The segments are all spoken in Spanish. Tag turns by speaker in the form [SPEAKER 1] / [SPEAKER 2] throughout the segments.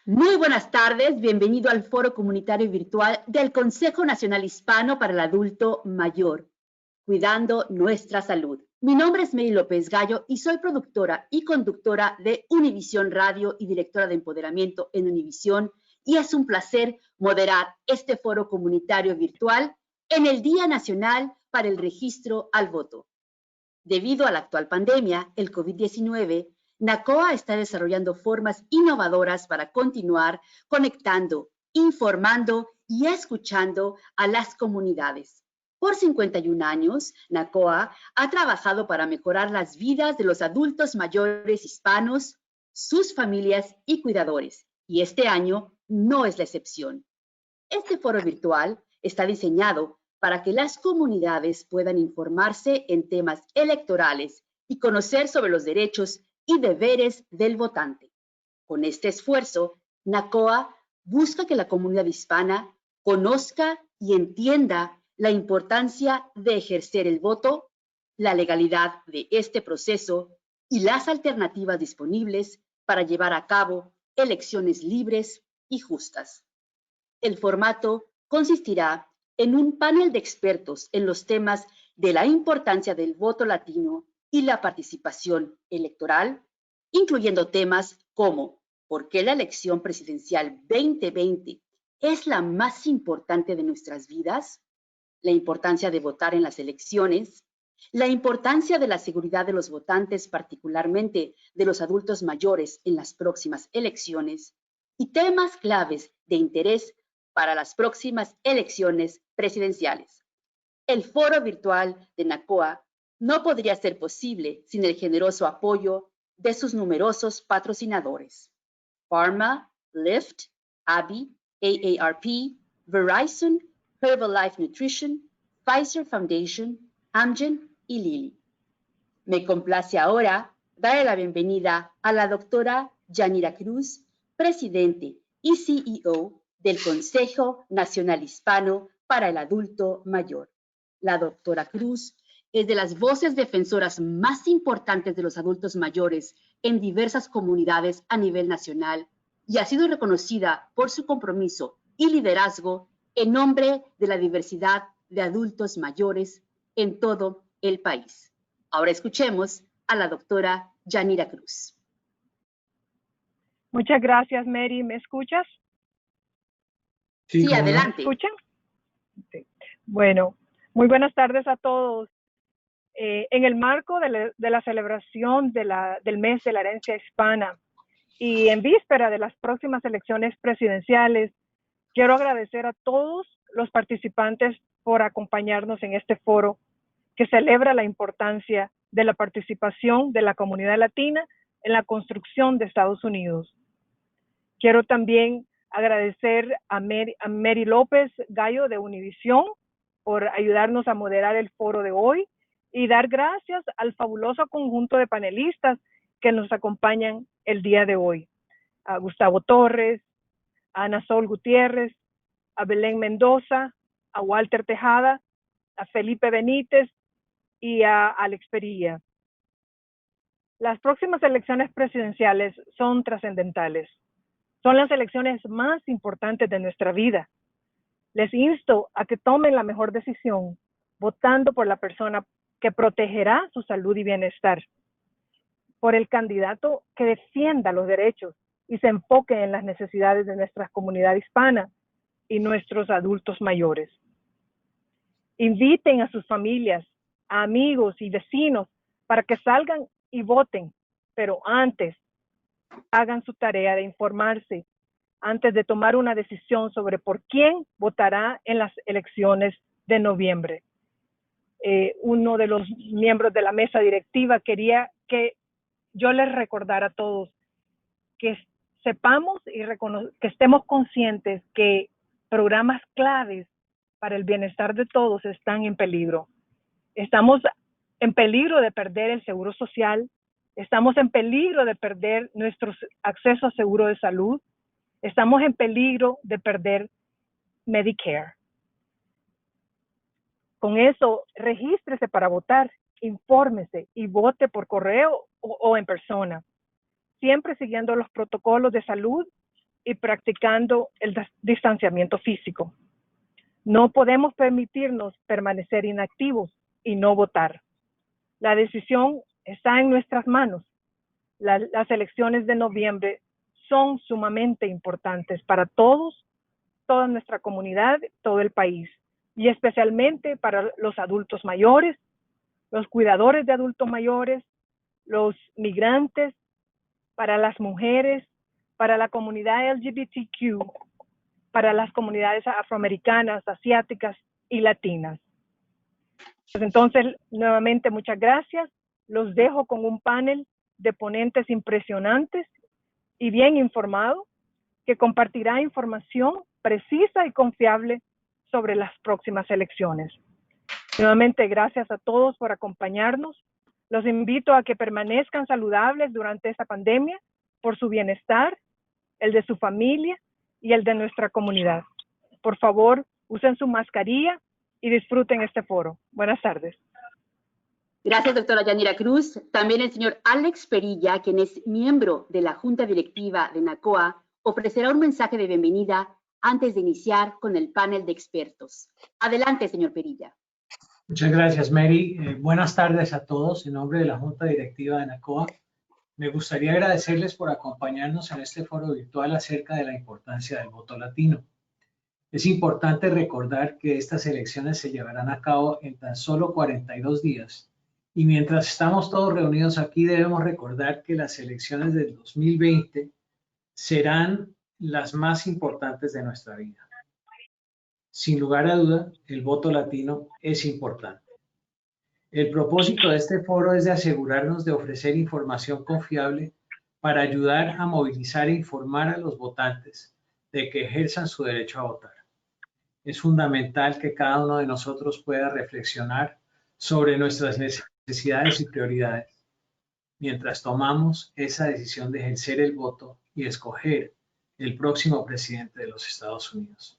[SPEAKER 1] Muy buenas tardes, bienvenido al Foro Comunitario Virtual del Consejo Nacional Hispano para el Adulto Mayor, Cuidando Nuestra Salud. Mi nombre es Mary López Gallo y soy productora y conductora de Univisión Radio y directora de empoderamiento en Univisión, y es un placer moderar este Foro Comunitario Virtual en el Día Nacional para el Registro al Voto. Debido a la actual pandemia, el COVID-19, NACOA está desarrollando formas innovadoras para continuar conectando, informando y escuchando a las comunidades. Por 51 años, NACOA ha trabajado para mejorar las vidas de los adultos mayores hispanos, sus familias y cuidadores, y este año no es la excepción. Este foro virtual está diseñado para que las comunidades puedan informarse en temas electorales y conocer sobre los derechos y deberes del votante. Con este esfuerzo, NACOA busca que la comunidad hispana conozca y entienda la importancia de ejercer el voto, la legalidad de este proceso y las alternativas disponibles para llevar a cabo elecciones libres y justas. El formato consistirá en un panel de expertos en los temas de la importancia del voto latino y la participación electoral, incluyendo temas como ¿por qué la elección presidencial 2020 es la más importante de nuestras vidas?, la importancia de votar en las elecciones, la importancia de la seguridad de los votantes, particularmente de los adultos mayores en las próximas elecciones, y temas claves de interés para las próximas elecciones presidenciales. El foro virtual de NACOA no podría ser posible sin el generoso apoyo de sus numerosos patrocinadores: Pharma, Lyft, AbbVie, AARP, Verizon, Herbalife Nutrition, Pfizer Foundation, Amgen y Lilly. Me complace ahora darle la bienvenida a la doctora Yanira Cruz, presidente y CEO del Consejo Nacional Hispano para el Adulto Mayor. La doctora Cruz es de las voces defensoras más importantes de los adultos mayores en diversas comunidades a nivel nacional y ha sido reconocida por su compromiso y liderazgo en nombre de la diversidad de adultos mayores en todo el país. Ahora escuchemos a la doctora Yanira Cruz.
[SPEAKER 2] Muchas gracias, Mary. ¿Me escuchas?
[SPEAKER 1] Sí, adelante.
[SPEAKER 2] ¿Me escuchan? Sí. Bueno, muy buenas tardes a todos. En el marco de la celebración del mes de la herencia hispana y en víspera de las próximas elecciones presidenciales, quiero agradecer a todos los participantes por acompañarnos en este foro que celebra la importancia de la participación de la comunidad latina en la construcción de Estados Unidos. Quiero también agradecer a Mary López Gallo de Univisión por ayudarnos a moderar el foro de hoy y dar gracias al fabuloso conjunto de panelistas que nos acompañan el día de hoy: a Gustavo Torres, a Ana Sol Gutiérrez, a Belén Mendoza, a Walter Tejada, a Felipe Benítez y a Alex Perilla. Las próximas elecciones presidenciales son trascendentales. Son las elecciones más importantes de nuestra vida. Les insto a que tomen la mejor decisión votando por la persona que protegerá su salud y bienestar, por el candidato que defienda los derechos y se enfoque en las necesidades de nuestra comunidad hispana y nuestros adultos mayores. Inviten a sus familias, a amigos y vecinos para que salgan y voten, pero antes hagan su tarea de informarse antes de tomar una decisión sobre por quién votará en las elecciones de noviembre. Uno de los miembros de la mesa directiva quería que yo les recordara a todos que sepamos y que estemos conscientes que programas claves para el bienestar de todos están en peligro. Estamos en peligro de perder el seguro social, estamos en peligro de perder nuestro acceso a seguro de salud, estamos en peligro de perder Medicare. Con eso, regístrese para votar, infórmese y vote por correo o en persona, siempre siguiendo los protocolos de salud y practicando el distanciamiento físico. No podemos permitirnos permanecer inactivos y no votar. La decisión está en nuestras manos. Las elecciones de noviembre son sumamente importantes para todos, toda nuestra comunidad, todo el país, y especialmente para los adultos mayores, los cuidadores de adultos mayores, los migrantes, para las mujeres, para la comunidad LGBTQ, para las comunidades afroamericanas, asiáticas y latinas. Pues entonces, nuevamente, muchas gracias. Los dejo con un panel de ponentes impresionantes y bien informado que compartirá información precisa y confiable sobre las próximas elecciones. Nuevamente, gracias a todos por acompañarnos. Los invito a que permanezcan saludables durante esta pandemia por su bienestar, el de su familia y el de nuestra comunidad. Por favor, usen su mascarilla y disfruten este foro. Buenas tardes.
[SPEAKER 1] Gracias, doctora Yanira Cruz. También el señor Alex Perilla, quien es miembro de la Junta Directiva de NACOA, ofrecerá un mensaje de bienvenida antes de iniciar con el panel de expertos. Adelante, señor Perilla.
[SPEAKER 3] Muchas gracias, Mary. Buenas tardes a todos. En nombre de la Junta Directiva de NACOA, me gustaría agradecerles por acompañarnos en este foro virtual acerca de la importancia del voto latino. Es importante recordar que estas elecciones se llevarán a cabo en tan solo 42 días. Y mientras estamos todos reunidos aquí, debemos recordar que las elecciones del 2020 serán las más importantes de nuestra vida. Sin lugar a duda, el voto latino es importante. El propósito de este foro es de asegurarnos de ofrecer información confiable para ayudar a movilizar e informar a los votantes de que ejerzan su derecho a votar. Es fundamental que cada uno de nosotros pueda reflexionar sobre nuestras necesidades y prioridades mientras tomamos esa decisión de ejercer el voto y escoger el próximo presidente de los Estados Unidos.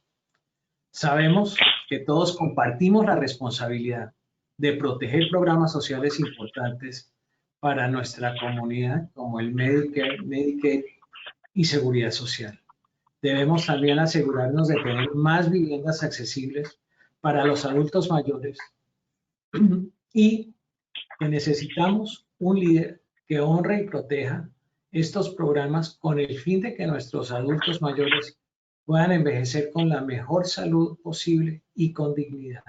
[SPEAKER 3] Sabemos que todos compartimos la responsabilidad de proteger programas sociales importantes para nuestra comunidad, como el Medicare, Medicaid y Seguridad Social. Debemos también asegurarnos de tener más viviendas accesibles para los adultos mayores y que necesitamos un líder que honre y proteja estos programas con el fin de que nuestros adultos mayores puedan envejecer con la mejor salud posible y con dignidad.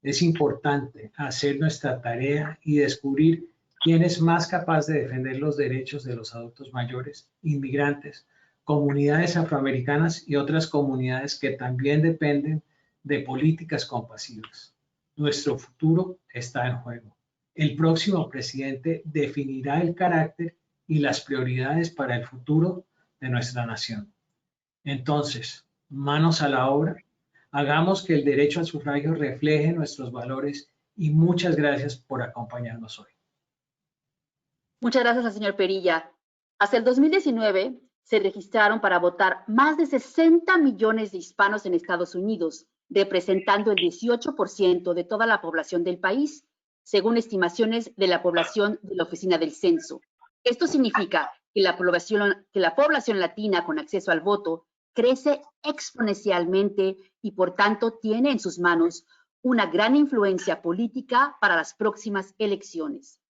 [SPEAKER 3] Es importante hacer nuestra tarea y descubrir quién es más capaz de defender los derechos de los adultos mayores, inmigrantes, comunidades afroamericanas y otras comunidades que también dependen de políticas compasivas. Nuestro futuro está en juego. El próximo presidente definirá el carácter y las prioridades para el futuro de nuestra nación. Entonces, manos a la obra, hagamos que el derecho al sufragio refleje nuestros valores y muchas gracias por acompañarnos hoy.
[SPEAKER 1] Muchas gracias al señor Perilla. Hasta el 2019 se registraron para votar más de 60 millones de hispanos en Estados Unidos, representando el 18% de toda la población del país, según estimaciones de la población de la Oficina del Censo. Esto significa que la población latina con acceso al voto crece exponencialmente y por tanto tiene en sus manos una gran influencia política para las próximas elecciones.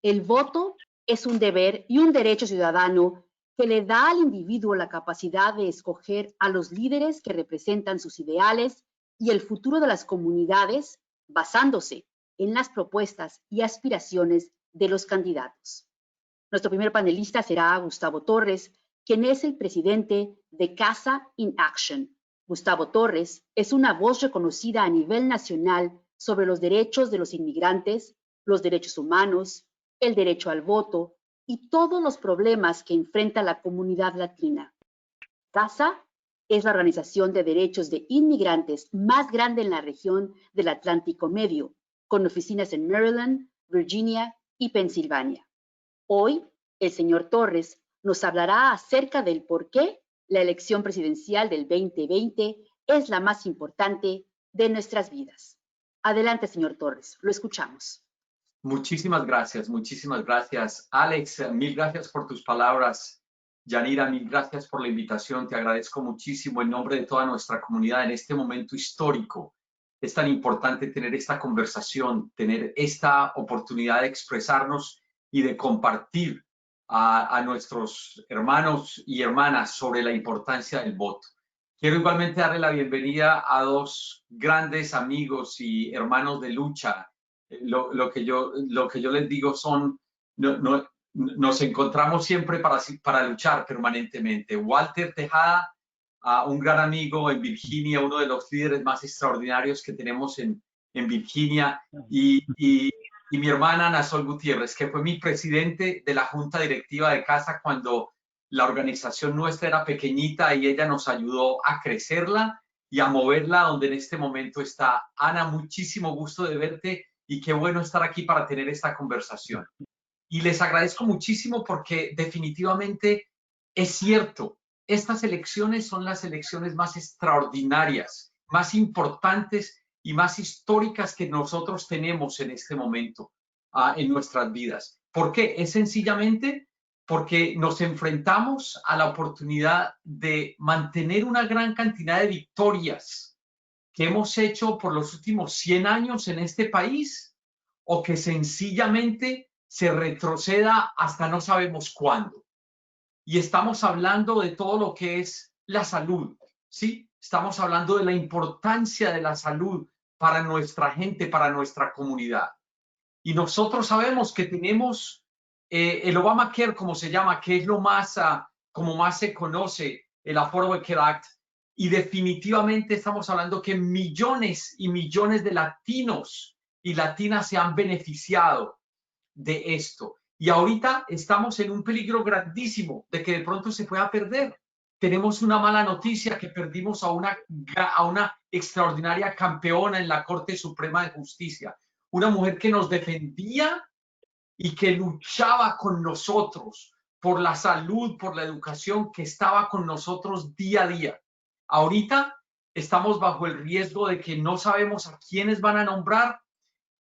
[SPEAKER 1] El voto es un deber y un derecho ciudadano que le da al individuo la capacidad de escoger a los líderes que representan sus ideales y el futuro de las comunidades basándose en las propuestas y aspiraciones de los candidatos. Nuestro primer panelista será Gustavo Torres, quien es el presidente de Casa in Action. Gustavo Torres es una voz reconocida a nivel nacional sobre los derechos de los inmigrantes, los derechos humanos, el derecho al voto y todos los problemas que enfrenta la comunidad latina. Casa es la organización de derechos de inmigrantes más grande en la región del Atlántico Medio, con oficinas en Maryland, Virginia y Pensilvania. Hoy, el señor Torres nos hablará acerca del por qué la elección presidencial del 2020 es la más importante de nuestras vidas. Adelante, señor Torres, lo escuchamos.
[SPEAKER 4] Muchísimas gracias, Alex. Mil gracias por tus palabras Yanira, mil gracias por la invitación. Te agradezco muchísimo en nombre de toda nuestra comunidad en este momento histórico. Es tan importante tener esta conversación, tener esta oportunidad de expresarnos y de compartir a nuestros hermanos y hermanas sobre la importancia del voto. Quiero igualmente darle la bienvenida a dos grandes amigos y hermanos de lucha. Lo que yo les digo son, nos encontramos siempre para luchar permanentemente. Walter Tejada, un gran amigo en Virginia, uno de los líderes más extraordinarios que tenemos en Virginia, y mi hermana Ana Sol Gutiérrez, que fue mi presidente de la junta directiva de casa cuando la organización nuestra era pequeñita y ella nos ayudó a crecerla y a moverla donde en este momento está. Ana, muchísimo gusto de verte y qué bueno estar aquí para tener esta conversación. Y les agradezco muchísimo porque definitivamente es cierto, estas elecciones son las elecciones más extraordinarias, más importantes y más históricas que nosotros tenemos en este momento en nuestras vidas. ¿Por qué? Es sencillamente porque nos enfrentamos a la oportunidad de mantener una gran cantidad de victorias que hemos hecho por los últimos 100 años en este país, o que sencillamente se retroceda hasta no sabemos cuándo. Y estamos hablando de todo lo que es la salud, ¿sí? Estamos hablando de la importancia de la salud para nuestra gente, para nuestra comunidad. Y nosotros sabemos que tenemos el Obamacare, como se llama, que es lo más, como más se conoce, el Affordable Care Act. Y definitivamente estamos hablando que millones y millones de latinos y latinas se han beneficiado de esto. Y ahorita estamos en un peligro grandísimo de que de pronto se pueda perder. Tenemos una mala noticia, que perdimos a una extraordinaria campeona en la Corte Suprema de Justicia. Una mujer que nos defendía y que luchaba con nosotros por la salud, por la educación, que estaba con nosotros día a día. Ahorita estamos bajo el riesgo de que no sabemos a quiénes van a nombrar,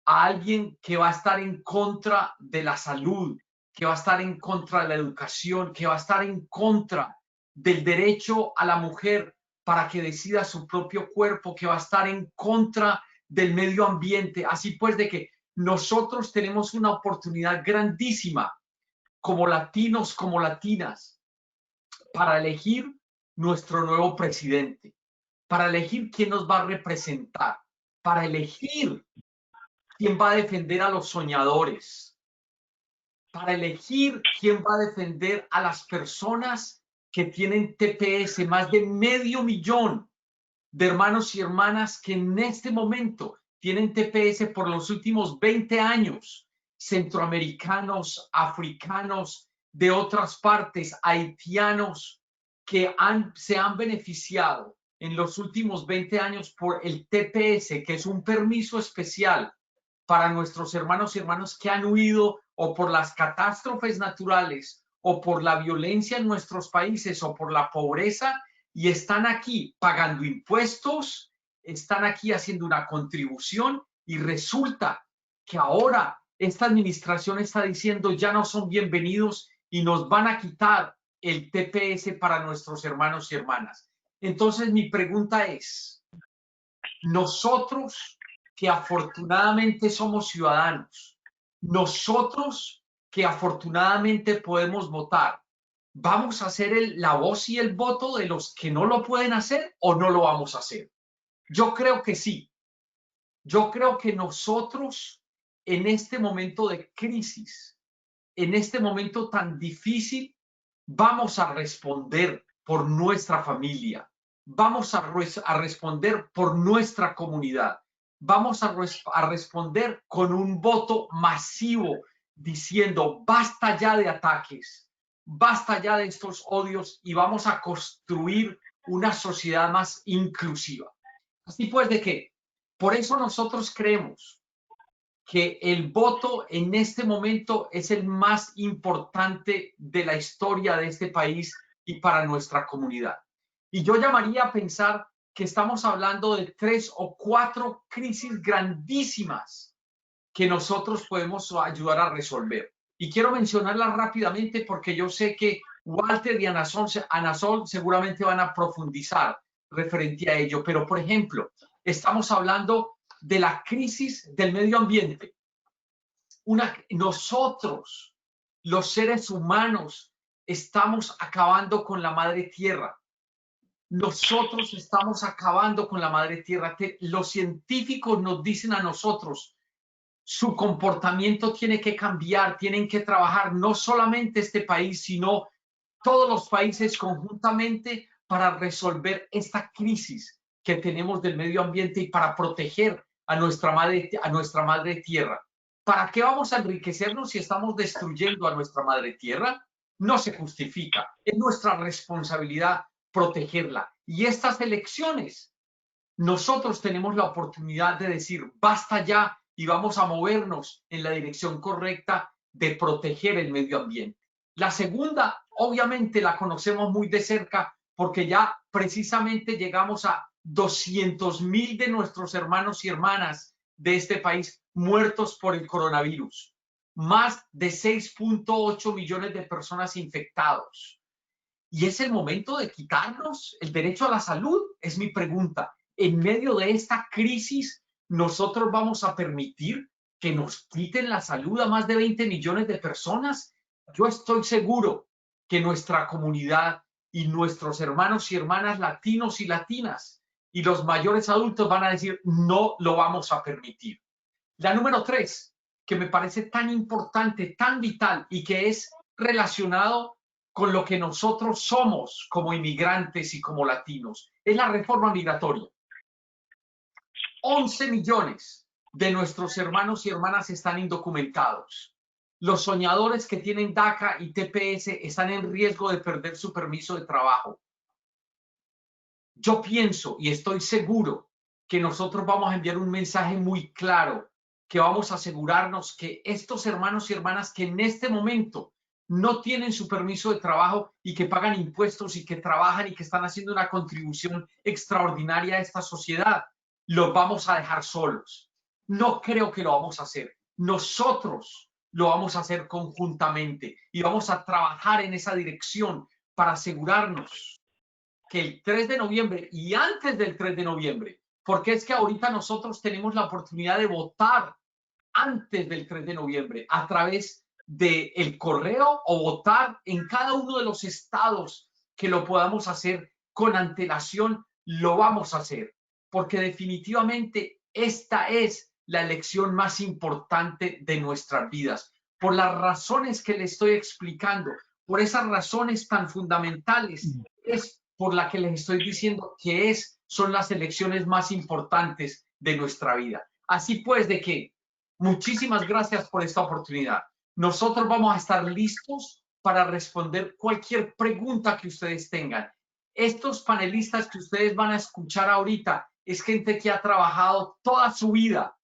[SPEAKER 4] a alguien que va a estar en contra de la salud, que va a estar en contra de la educación, que va a estar en contra del derecho a la mujer para que decida su propio cuerpo, que va a estar en contra del medio ambiente. Así pues, de que nosotros tenemos una oportunidad grandísima como latinos, como latinas, para elegir nuestro nuevo presidente, para elegir quién nos va a representar, para elegir quién va a defender a los soñadores, para elegir quién va a defender a las personas que tienen TPS, más de 500,000 de hermanos y hermanas que en este momento tienen TPS por los últimos 20 años, centroamericanos, africanos, de otras partes, haitianos, que se han beneficiado en los últimos 20 años por el TPS, que es un permiso especial para nuestros hermanos y hermanas que han huido o por las catástrofes naturales o por la violencia en nuestros países o por la pobreza, y están aquí pagando impuestos, están aquí haciendo una contribución, y resulta que ahora esta administración está diciendo ya no son bienvenidos y nos van a quitar el TPS para nuestros hermanos y hermanas. Entonces mi pregunta es, nosotros que afortunadamente somos ciudadanos, nosotros que afortunadamente podemos votar, ¿vamos a hacer la voz y el voto de los que no lo pueden hacer o no lo vamos a hacer? Yo creo que sí. Yo creo que nosotros en este momento de crisis, en este momento tan difícil, vamos a responder por nuestra familia, vamos a responder por nuestra comunidad, vamos a responder con un voto masivo diciendo basta ya de ataques, basta ya de estos odios, y vamos a construir una sociedad más inclusiva. Así pues, de que por eso nosotros creemos que el voto en este momento es el más importante de la historia de este país y para nuestra comunidad. Y yo llamaría a pensar que estamos hablando de 3 o 4 crisis grandísimas que nosotros podemos ayudar a resolver. Y quiero mencionarlas rápidamente porque yo sé que Walter y Ana Sol seguramente van a profundizar referente a ello, pero por ejemplo, estamos hablando de la crisis del medio ambiente. Nosotros, los seres humanos, estamos acabando con la madre tierra. Nosotros estamos acabando con la madre tierra. Los científicos nos dicen a nosotros, su comportamiento tiene que cambiar, tienen que trabajar no solamente este país, sino todos los países conjuntamente para resolver esta crisis que tenemos del medio ambiente y para proteger a nuestra madre tierra. ¿Para qué vamos a enriquecernos si estamos destruyendo a nuestra madre tierra? No se justifica. Es nuestra responsabilidad protegerla. Y estas elecciones, nosotros tenemos la oportunidad de decir, basta ya y vamos a movernos en la dirección correcta de proteger el medio ambiente. La segunda, obviamente, la conocemos muy de cerca porque ya precisamente llegamos a 200,000 de nuestros hermanos y hermanas de este país muertos por el coronavirus. Más de 6.8 millones de personas infectados. ¿Y es el momento de quitarnos el derecho a la salud? Es mi pregunta. En medio de esta crisis, ¿nosotros vamos a permitir que nos quiten la salud a más de 20 millones de personas? Yo estoy seguro que nuestra comunidad y nuestros hermanos y hermanas latinos y latinas y los mayores adultos van a decir, no lo vamos a permitir. La número 3, que me parece tan importante, tan vital y que es relacionado con lo que nosotros somos como inmigrantes y como latinos, es la reforma migratoria. 11 millones de nuestros hermanos y hermanas están indocumentados. Los soñadores que tienen DACA y TPS están en riesgo de perder su permiso de trabajo. Yo pienso y estoy seguro que nosotros vamos a enviar un mensaje muy claro, que vamos a asegurarnos que estos hermanos y hermanas que en este momento no tienen su permiso de trabajo y que pagan impuestos y que trabajan y que están haciendo una contribución extraordinaria a esta sociedad, los vamos a dejar solos. No creo que lo vamos a hacer. Nosotros lo vamos a hacer conjuntamente y vamos a trabajar en esa dirección para asegurarnos que el 3 de noviembre y antes del 3 de noviembre, porque es que ahorita nosotros tenemos la oportunidad de votar antes del 3 de noviembre a través del correo o votar en cada uno de los estados que lo podamos hacer con antelación, lo vamos a hacer, porque definitivamente esta es la elección más importante de nuestras vidas, por las razones que le estoy explicando, por esas razones tan fundamentales, es por la que les estoy diciendo que son las elecciones más importantes de nuestra vida. Así pues, de que muchísimas gracias por esta oportunidad. Nosotros vamos a estar listos para responder cualquier pregunta que ustedes tengan. Estos panelistas que ustedes van a escuchar ahorita es gente que ha trabajado toda su vida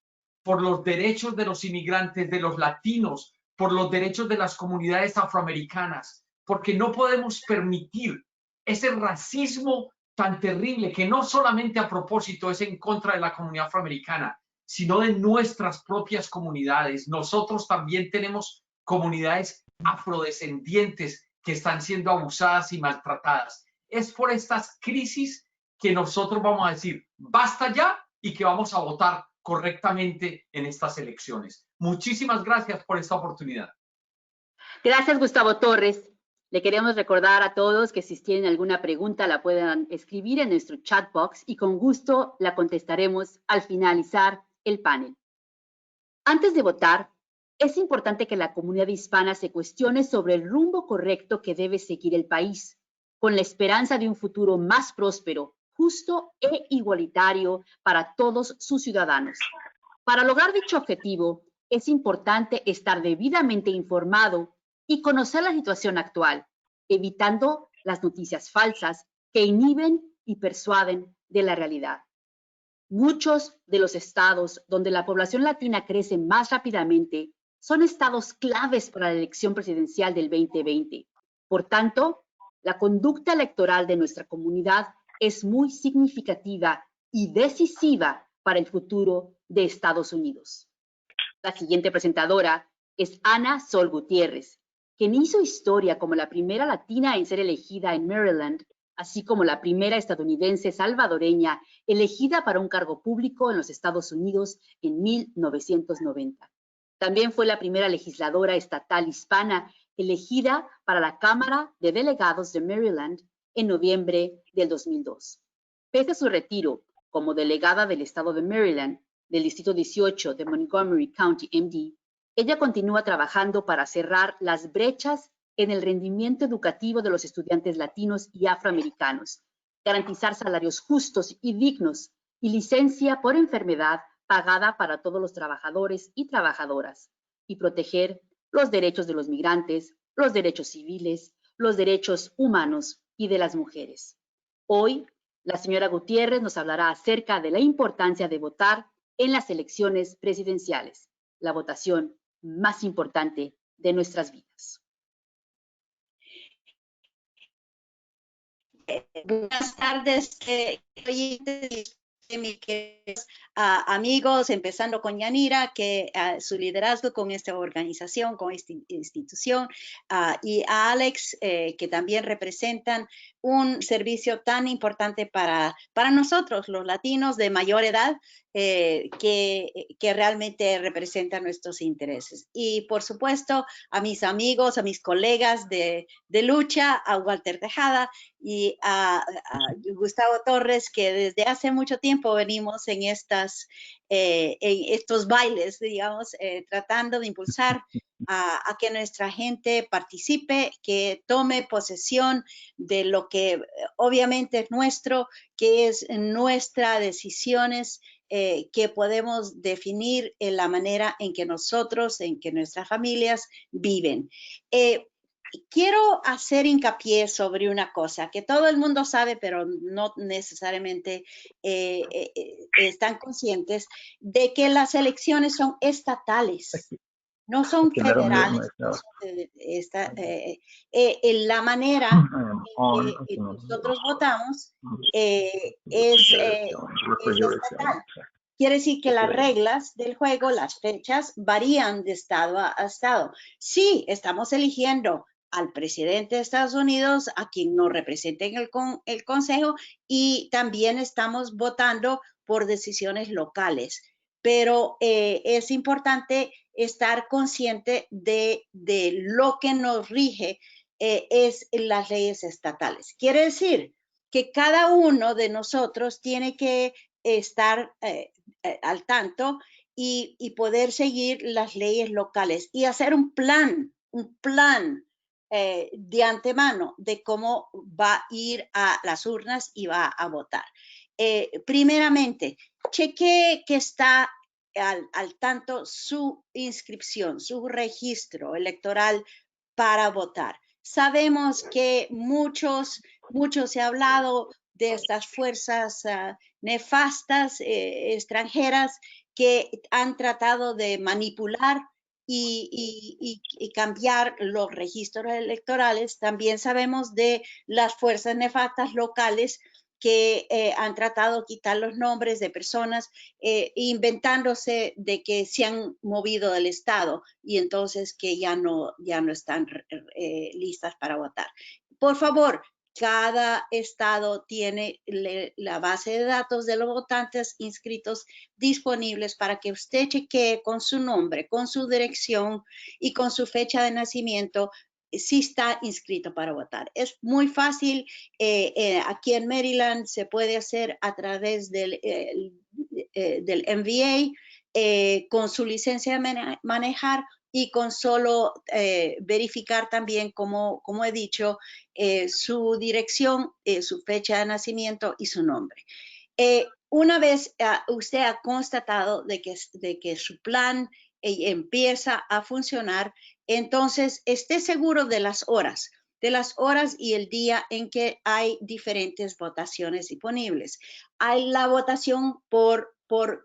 [SPEAKER 4] por los derechos de los inmigrantes, de los latinos, por los derechos de las comunidades afroamericanas, porque no podemos permitir ese racismo tan terrible que no solamente a propósito es en contra de la comunidad afroamericana, sino de nuestras propias comunidades. Nosotros también tenemos comunidades afrodescendientes que están siendo abusadas y maltratadas. Es por estas crisis que nosotros vamos a decir, basta ya, y que vamos a votar correctamente en estas elecciones. Muchísimas gracias por esta oportunidad.
[SPEAKER 1] Gracias, Gustavo Torres. Le queremos recordar a todos que si tienen alguna pregunta la puedan escribir en nuestro chat box y con gusto la contestaremos al finalizar el panel. Antes de votar, es importante que la comunidad hispana se cuestione sobre el rumbo correcto que debe seguir el país, con la esperanza de un futuro más próspero, justo e igualitario para todos sus ciudadanos. Para lograr dicho objetivo, es importante estar debidamente informado y conocer la situación actual, evitando las noticias falsas que inhiben y persuaden de la realidad. Muchos de los estados donde la población latina crece más rápidamente son estados claves para la elección presidencial del 2020. Por tanto, la conducta electoral de nuestra comunidad es muy significativa y decisiva para el futuro de Estados Unidos. La siguiente presentadora es Ana Sol Gutiérrez, quien hizo historia como la primera latina en ser elegida en Maryland, así como la primera estadounidense salvadoreña elegida para un cargo público en los Estados Unidos en 1990. También fue la primera legisladora estatal hispana elegida para la Cámara de Delegados de Maryland en noviembre del 2002. Pese a su retiro como delegada del estado de Maryland, del Distrito 18 de Montgomery County, MD, ella continúa trabajando para cerrar las brechas en el rendimiento educativo de los estudiantes latinos y afroamericanos, garantizar salarios justos y dignos y licencia por enfermedad pagada para todos los trabajadores y trabajadoras, y proteger los derechos de los migrantes, los derechos civiles, los derechos humanos y de las mujeres. Hoy, la señora Gutiérrez nos hablará acerca de la importancia de votar en las elecciones presidenciales, la votación más importante de nuestras vidas.
[SPEAKER 5] Buenas tardes, mis queridos amigos, empezando con Yanira, que su liderazgo con esta organización, con esta institución, y a Alex, que también representan un servicio tan importante para nosotros, los latinos de mayor edad, que realmente representan nuestros intereses. Y por supuesto, a mis amigos, a mis colegas de lucha, a Walter Tejada y a Gustavo Torres, que desde hace mucho tiempo venimos en estos bailes, digamos, tratando de impulsar a que nuestra gente participe, que tome posesión de lo que obviamente es nuestro, que es nuestras decisiones, que podemos definir en la manera en que nosotros, en que nuestras familias viven. Quiero hacer hincapié sobre una cosa que todo el mundo sabe, pero no necesariamente están conscientes de que las elecciones son estatales, no son federales. La manera en que nosotros votamos es estatal. Quiere decir que las reglas del juego, las fechas, varían de estado a estado. Sí, estamos eligiendo al presidente de Estados Unidos, a quien nos representa en el Consejo, y también estamos votando por decisiones locales. Pero es importante estar consciente de lo que nos rige es las leyes estatales. Quiere decir que cada uno de nosotros tiene que estar al tanto y poder seguir las leyes locales y hacer un plan de antemano de cómo va a ir a las urnas y va a votar. Primeramente, chequee que está al tanto su inscripción, su registro electoral para votar. Sabemos que mucho se ha hablado de estas fuerzas nefastas extranjeras que han tratado de manipular y cambiar los registros electorales. También sabemos de las fuerzas nefastas locales que han tratado de quitar los nombres de personas inventándose de que se han movido del estado y entonces que ya no están listas para votar. Por favor, cada estado tiene la base de datos de los votantes inscritos disponibles para que usted chequee con su nombre, con su dirección y con su fecha de nacimiento si está inscrito para votar. Es muy fácil. Aquí en Maryland se puede hacer a través del MVA con su licencia de manejar y con solo verificar también, como he dicho, su dirección, su fecha de nacimiento y su nombre. Una vez usted ha constatado de que su plan empieza a funcionar, entonces esté seguro de las horas y el día en que hay diferentes votaciones disponibles. Hay la votación por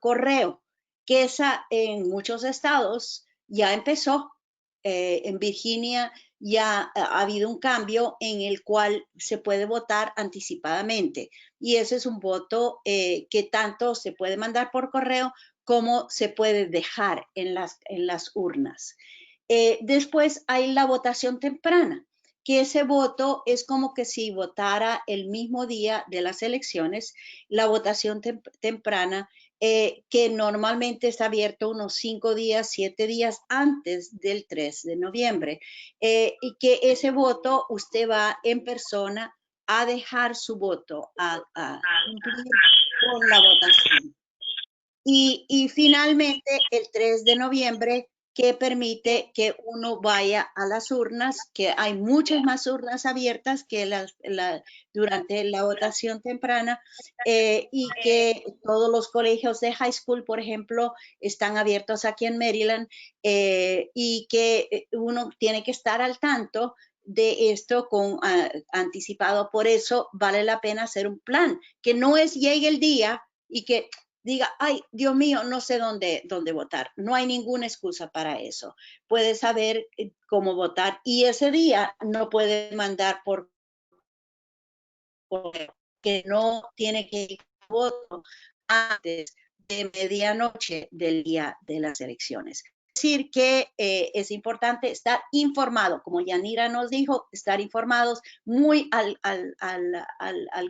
[SPEAKER 5] correo, que esa en muchos estados ya empezó. En Virginia ya ha habido un cambio en el cual se puede votar anticipadamente y ese es un voto que tanto se puede mandar por correo como se puede dejar en las urnas. Después hay la votación temprana, que ese voto es como que si votara el mismo día de las elecciones. La votación temprana, que normalmente está abierto unos 5 días, 7 días antes del 3 de noviembre. Y que ese voto usted va en persona a dejar su voto, a cumplir con la votación. Y finalmente el 3 de noviembre, que permite que uno vaya a las urnas, que hay muchas más urnas abiertas que durante la votación temprana, y que todos los colegios de high school, por ejemplo, están abiertos aquí en Maryland, y que uno tiene que estar al tanto de esto con anticipado. Por eso vale la pena hacer un plan, que no es llegue el día y que diga, ay, Dios mío, no sé dónde votar. No hay ninguna excusa para eso. Puede saber cómo votar y ese día no puede mandar por que no tiene que ir a voto antes de medianoche del día de las elecciones. Es decir, que es importante estar informado, como Yanira nos dijo, estar informados muy al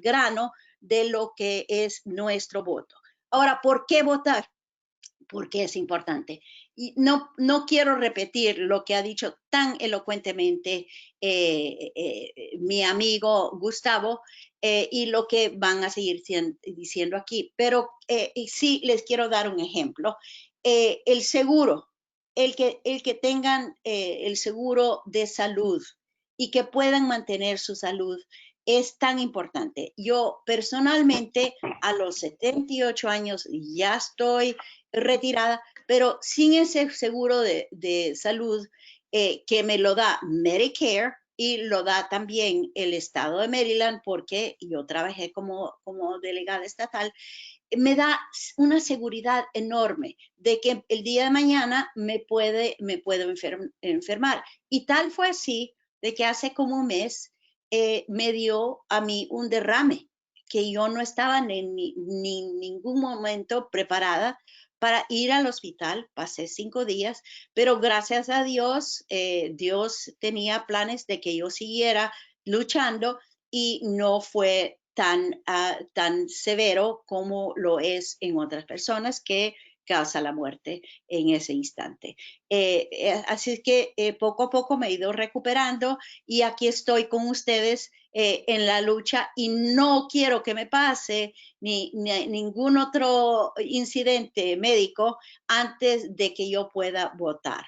[SPEAKER 5] grano de lo que es nuestro voto. Ahora, ¿por qué votar? Porque es importante. Y no quiero repetir lo que ha dicho tan elocuentemente mi amigo Gustavo y lo que van a seguir diciendo aquí, pero sí les quiero dar un ejemplo. El seguro, el que tengan el seguro de salud y que puedan mantener su salud es tan importante. Yo personalmente a los 78 años ya estoy retirada, pero sin ese seguro de salud que me lo da Medicare y lo da también el estado de Maryland, porque yo trabajé como delegada estatal, me da una seguridad enorme de que el día de mañana me puedo enfermar. Y tal fue así de que hace como un mes me dio a mí un derrame que yo no estaba en ningún momento preparada para ir al hospital. Pasé 5 días, pero gracias a Dios, Dios tenía planes de que yo siguiera luchando y no fue tan severo como lo es en otras personas que causa la muerte en ese instante. Así que poco a poco me he ido recuperando y aquí estoy con ustedes en la lucha y no quiero que me pase ni ningún otro incidente médico antes de que yo pueda votar.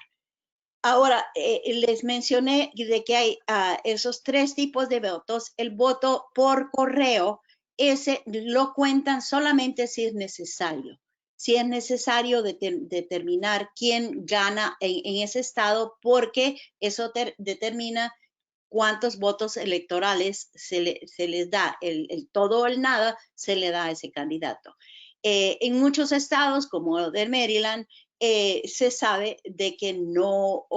[SPEAKER 5] Ahora, les mencioné de que hay esos 3 tipos de votos. El voto por correo, ese lo cuentan solamente si es necesario. Si es necesario determinar quién gana en ese estado, porque eso determina cuántos votos electorales se les da. El todo o el nada se le da a ese candidato. En muchos estados, como el de Maryland, se sabe de que no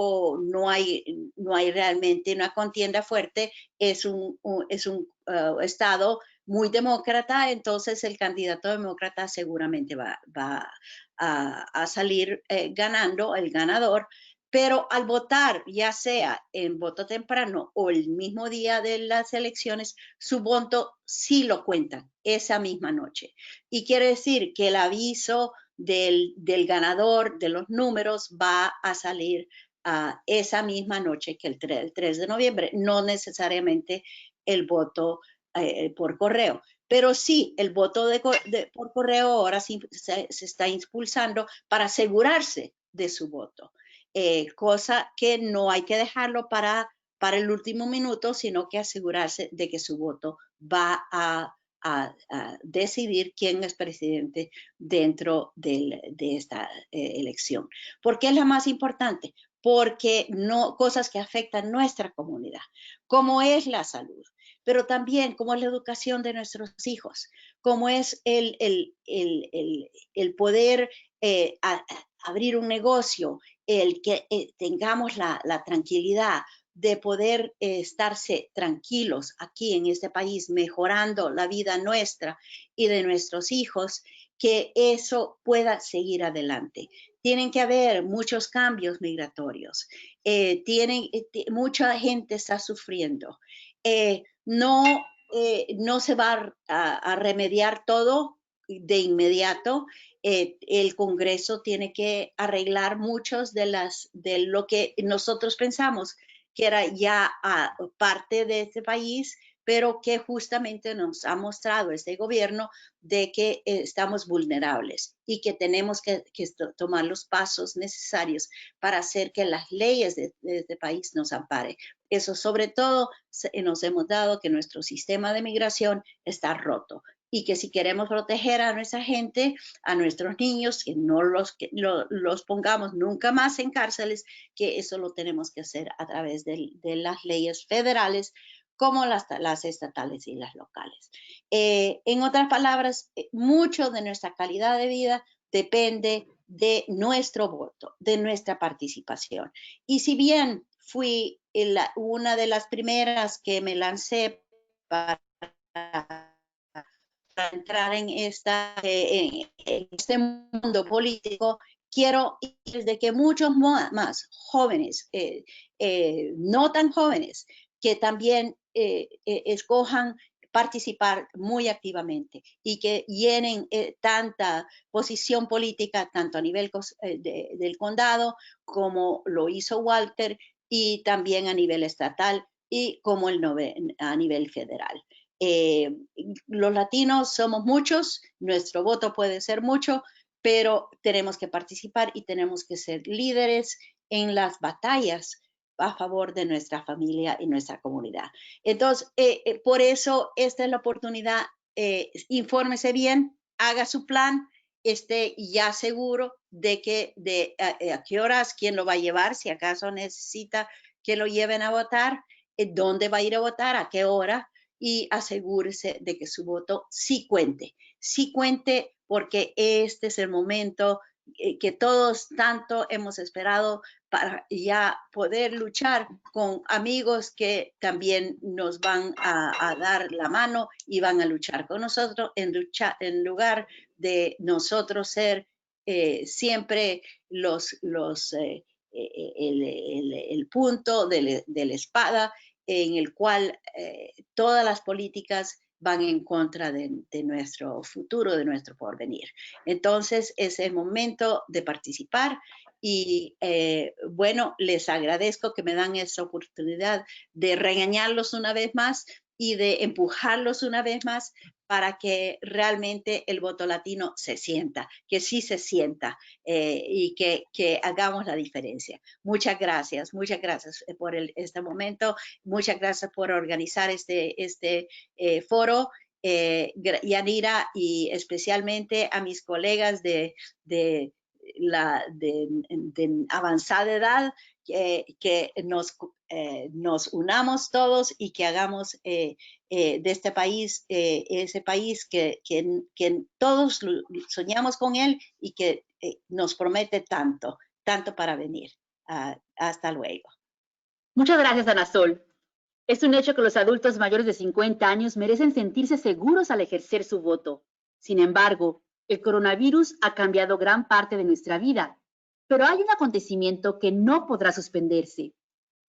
[SPEAKER 5] hay realmente una contienda fuerte, es un estado muy demócrata, entonces el candidato demócrata seguramente va a salir ganando, el ganador, pero al votar, ya sea en voto temprano o el mismo día de las elecciones, su voto sí lo cuentan esa misma noche. Y quiere decir que el aviso del ganador de los números va a salir esa misma noche que el 3 de noviembre, no necesariamente el voto por correo. Pero sí, el voto por correo ahora sí se está impulsando para asegurarse de su voto. Cosa que no hay que dejarlo para el último minuto, sino que asegurarse de que su voto va a decidir quién es presidente dentro de esta elección. ¿Por qué es la más importante? Porque cosas que afectan nuestra comunidad, como es la salud, pero también como es la educación de nuestros hijos, como es el poder abrir un negocio, el que tengamos la tranquilidad de poder estarse tranquilos aquí en este país, mejorando la vida nuestra y de nuestros hijos, que eso pueda seguir adelante. Tienen que haber muchos cambios migratorios. Mucha gente está sufriendo. No se va a remediar todo de inmediato. El Congreso tiene que arreglar muchos de lo que nosotros pensamos que era ya parte de este país, pero que justamente nos ha mostrado este gobierno de que estamos vulnerables y que tenemos que tomar los pasos necesarios para hacer que las leyes de este país nos amparen. Eso sobre todo nos hemos dado que nuestro sistema de migración está roto y que si queremos proteger a nuestra gente, a nuestros niños, que no los pongamos nunca más en cárceles, que eso lo tenemos que hacer a través de las leyes federales, como las estatales y las locales. En otras palabras, mucho de nuestra calidad de vida depende de nuestro voto, de nuestra participación. Y si bien fui una de las primeras que me lancé para entrar en este mundo político, quiero desde que muchos más jóvenes, no tan jóvenes, que también escojan participar muy activamente y que llenen tanta posición política, tanto a nivel del condado como lo hizo Walter, y también a nivel estatal y como a nivel federal. Los latinos somos muchos, nuestro voto puede ser mucho, pero tenemos que participar y tenemos que ser líderes en las batallas a favor de nuestra familia y nuestra comunidad. Entonces, por eso esta es la oportunidad. Infórmese bien, haga su plan, esté ya seguro de a qué horas, quién lo va a llevar, si acaso necesita que lo lleven a votar, dónde va a ir a votar, a qué hora, y asegúrese de que su voto sí cuente porque este es el momento que todos tanto hemos esperado para ya poder luchar con amigos que también nos van a dar la mano y van a luchar con nosotros en lugar de nosotros ser siempre el punto de la espada en el cual todas las políticas van en contra de nuestro futuro, de nuestro porvenir. Entonces, es el momento de participar y, bueno, les agradezco que me dan esta oportunidad de regañarlos una vez más y de empujarlos una vez más para que realmente el voto latino se sienta, que sí se sienta y que hagamos la diferencia. Muchas gracias por este momento, muchas gracias por organizar este foro. Yanira, y especialmente a mis colegas de avanzada edad, que nos unamos todos y que hagamos de este país ese país que todos soñamos con él y que nos promete tanto para venir. Hasta luego.
[SPEAKER 1] Muchas gracias, Ana Sol. Es un hecho que los adultos mayores de 50 años merecen sentirse seguros al ejercer su voto. Sin embargo, el coronavirus ha cambiado gran parte de nuestra vida, pero hay un acontecimiento que no podrá suspenderse.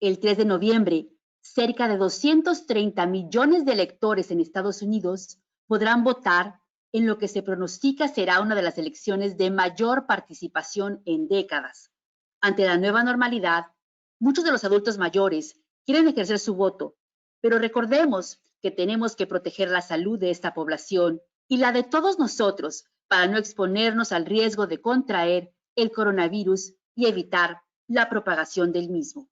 [SPEAKER 1] El 3 de noviembre, cerca de 230 millones de electores en Estados Unidos podrán votar en lo que se pronostica será una de las elecciones de mayor participación en décadas. Ante la nueva normalidad, muchos de los adultos mayores quieren ejercer su voto, pero recordemos que tenemos que proteger la salud de esta población y la de todos nosotros para no exponernos al riesgo de contraer el coronavirus y evitar la propagación del mismo.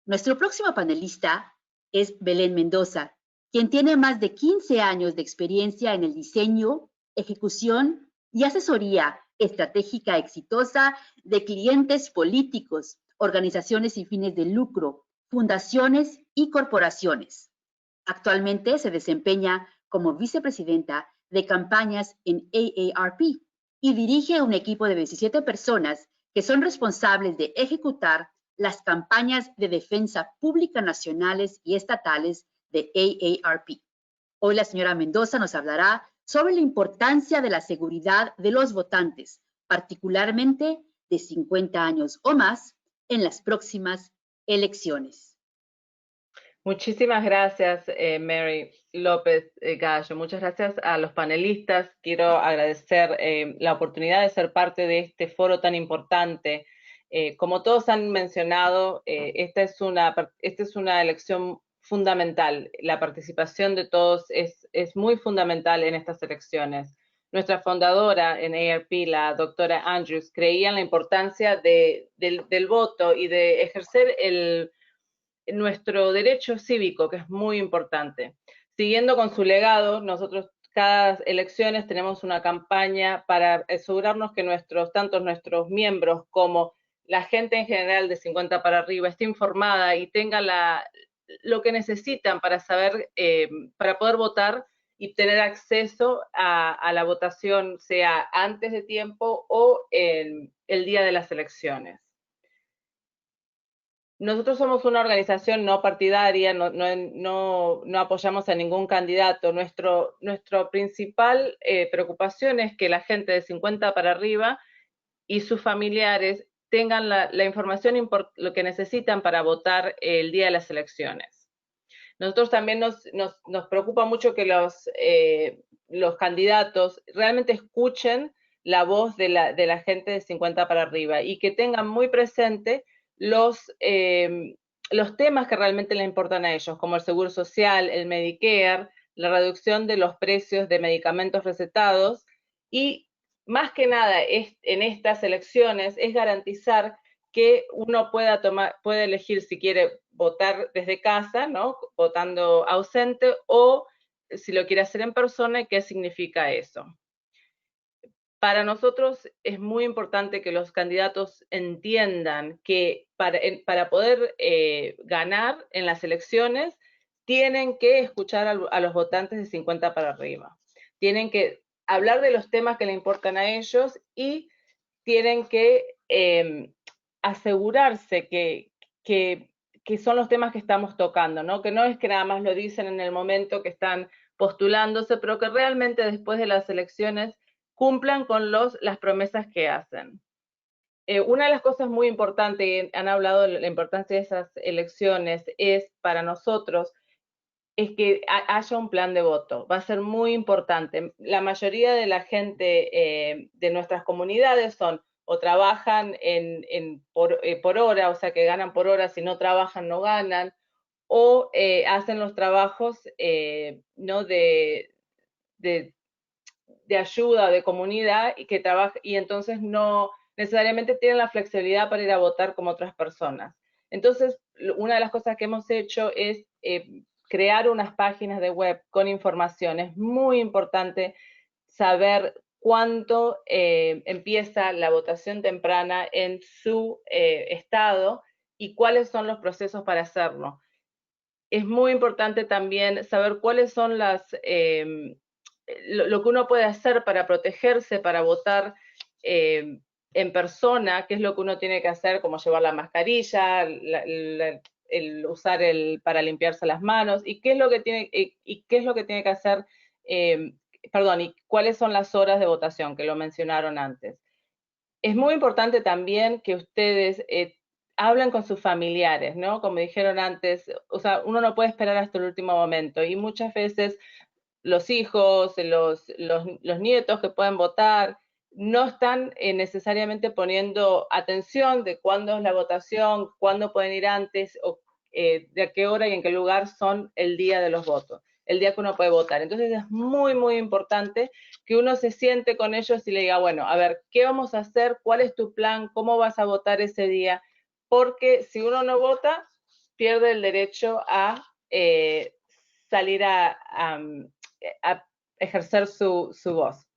[SPEAKER 1] Nuestro próximo panelista es Belén Mendoza, quien tiene más de 15 años de experiencia en el diseño, ejecución y asesoría estratégica exitosa de clientes políticos, organizaciones sin fines de lucro, fundaciones y corporaciones. Actualmente se desempeña como vicepresidenta de campañas en AARP y dirige un equipo de 17 personas que son responsables de ejecutar las campañas de defensa pública nacionales y estatales de AARP. Hoy la señora Mendoza nos hablará sobre la importancia de la seguridad de los votantes, particularmente de 50 años o más, en las próximas elecciones.
[SPEAKER 6] Muchísimas gracias, Mary López Gallo. Muchas gracias a los panelistas. Quiero agradecer la oportunidad de ser parte de este foro tan importante. Como todos han mencionado, esta es una elección fundamental. La participación de todos es muy fundamental en estas elecciones. Nuestra fundadora en AARP, la doctora Andrews, creía en la importancia del voto y de ejercer nuestro derecho cívico, que es muy importante. Siguiendo con su legado, nosotros cada elecciones tenemos una campaña para asegurarnos que tanto nuestros miembros como la gente en general de 50 para arriba esté informada y tenga lo que necesitan para saber, para poder votar y tener acceso a la votación, sea antes de tiempo o el día de las elecciones. Nosotros somos una organización no partidaria, no apoyamos a ningún candidato. Nuestra principal preocupación es que la gente de 50 para arriba y sus familiares tengan la información, lo que necesitan para votar el día de las elecciones. Nosotros también nos preocupa mucho que los candidatos realmente escuchen la voz de la gente de 50 para arriba y que tengan muy presente los temas que realmente les importan a ellos, como el seguro social, el Medicare, la reducción de los precios de medicamentos recetados y más que nada en estas elecciones es garantizar que uno puede elegir si quiere votar desde casa, ¿no? Votando ausente, o si lo quiere hacer en persona, y qué significa eso. Para nosotros es muy importante que los candidatos entiendan que para poder ganar en las elecciones tienen que escuchar a los votantes de 50 para arriba. Tienen que hablar de los temas que le importan a ellos y tienen que asegurarse que son los temas que estamos tocando, ¿no? Que no es que nada más lo dicen en el momento que están postulándose, pero que realmente después de las elecciones cumplan con las promesas que hacen. Una de las cosas muy importantes, y han hablado de la importancia de esas elecciones, es para nosotros, es que haya un plan de voto. Va a ser muy importante. La mayoría de la gente de nuestras comunidades o trabajan por hora, o sea que ganan por hora, si no trabajan no ganan, o hacen los trabajos ¿no? de ayuda, de comunidad, y que trabaja, y entonces no necesariamente tienen la flexibilidad para ir a votar como otras personas. Entonces, una de las cosas que hemos hecho es crear unas páginas de web con información. Es muy importante saber cuándo empieza la votación temprana en su estado y cuáles son los procesos para hacerlo. Es muy importante también saber cuáles son lo que uno puede hacer para protegerse, para votar en persona, qué es lo que uno tiene que hacer, como llevar la mascarilla, el usar para limpiarse las manos, y qué es lo que tiene que hacer, y cuáles son las horas de votación, que lo mencionaron antes. Es muy importante también que ustedes hablen con sus familiares, ¿no? Como dijeron antes, o sea, uno no puede esperar hasta el último momento, y muchas veces los hijos, los nietos que pueden votar, no están necesariamente poniendo atención de cuándo es la votación, cuándo pueden ir antes, o de a qué hora y en qué lugar son el día de los votos, el día que uno puede votar. Entonces es muy, muy importante que uno se siente con ellos y le diga, bueno, a ver, ¿qué vamos a hacer? ¿Cuál es tu plan? ¿Cómo vas a votar ese día? Porque si uno no vota, pierde el derecho a salir a ejercer su voz.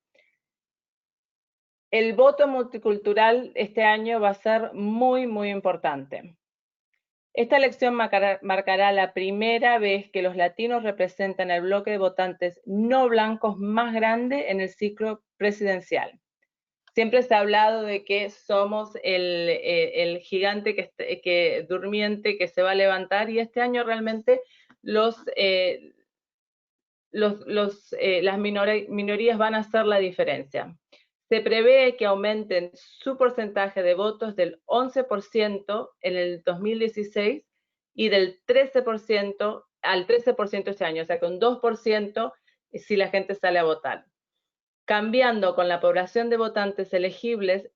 [SPEAKER 6] El voto multicultural este año va a ser muy, muy importante. Esta elección marcará la primera vez que los latinos representan el bloque de votantes no blancos más grande en el ciclo presidencial. Siempre se ha hablado de que somos el gigante durmiente que se va a levantar, y este año realmente las minorías van a hacer la diferencia. Se prevé que aumenten su porcentaje de votos del 11% en el 2016 y del 13% al 13% este año, o sea que un 2% si la gente sale a votar, cambiando con la población de votantes elegibles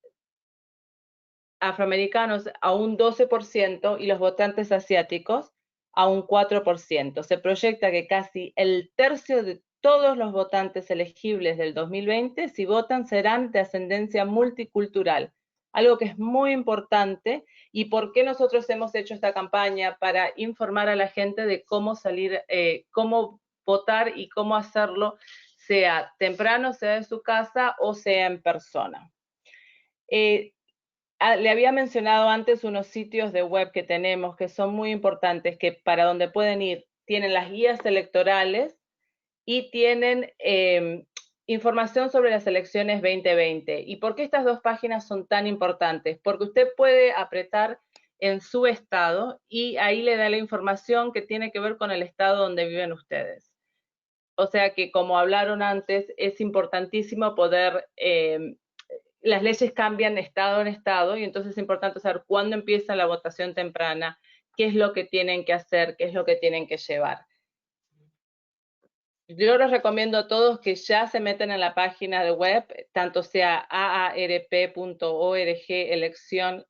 [SPEAKER 6] afroamericanos a un 12% y los votantes asiáticos a un 4%. Se proyecta que casi el tercio de todos los votantes elegibles del 2020, si votan, serán de ascendencia multicultural, algo que es muy importante. ¿Y por qué nosotros hemos hecho esta campaña? Para informar a la gente de cómo salir, cómo votar y cómo hacerlo, sea temprano, sea de su casa o sea en persona. Le había mencionado antes unos sitios de web que tenemos que son muy importantes, que para donde pueden ir, tienen las guías electorales y tienen información sobre las elecciones 2020. ¿Y por qué estas dos páginas son tan importantes? Porque usted puede apretar en su estado y ahí le da la información que tiene que ver con el estado donde viven ustedes. O sea que, como hablaron antes, es importantísimo poder... las leyes cambian estado en estado y entonces es importante saber cuándo empieza la votación temprana, qué es lo que tienen que hacer, qué es lo que tienen que llevar. Yo les recomiendo a todos que ya se meten en la página de web, tanto sea aarp.org elección,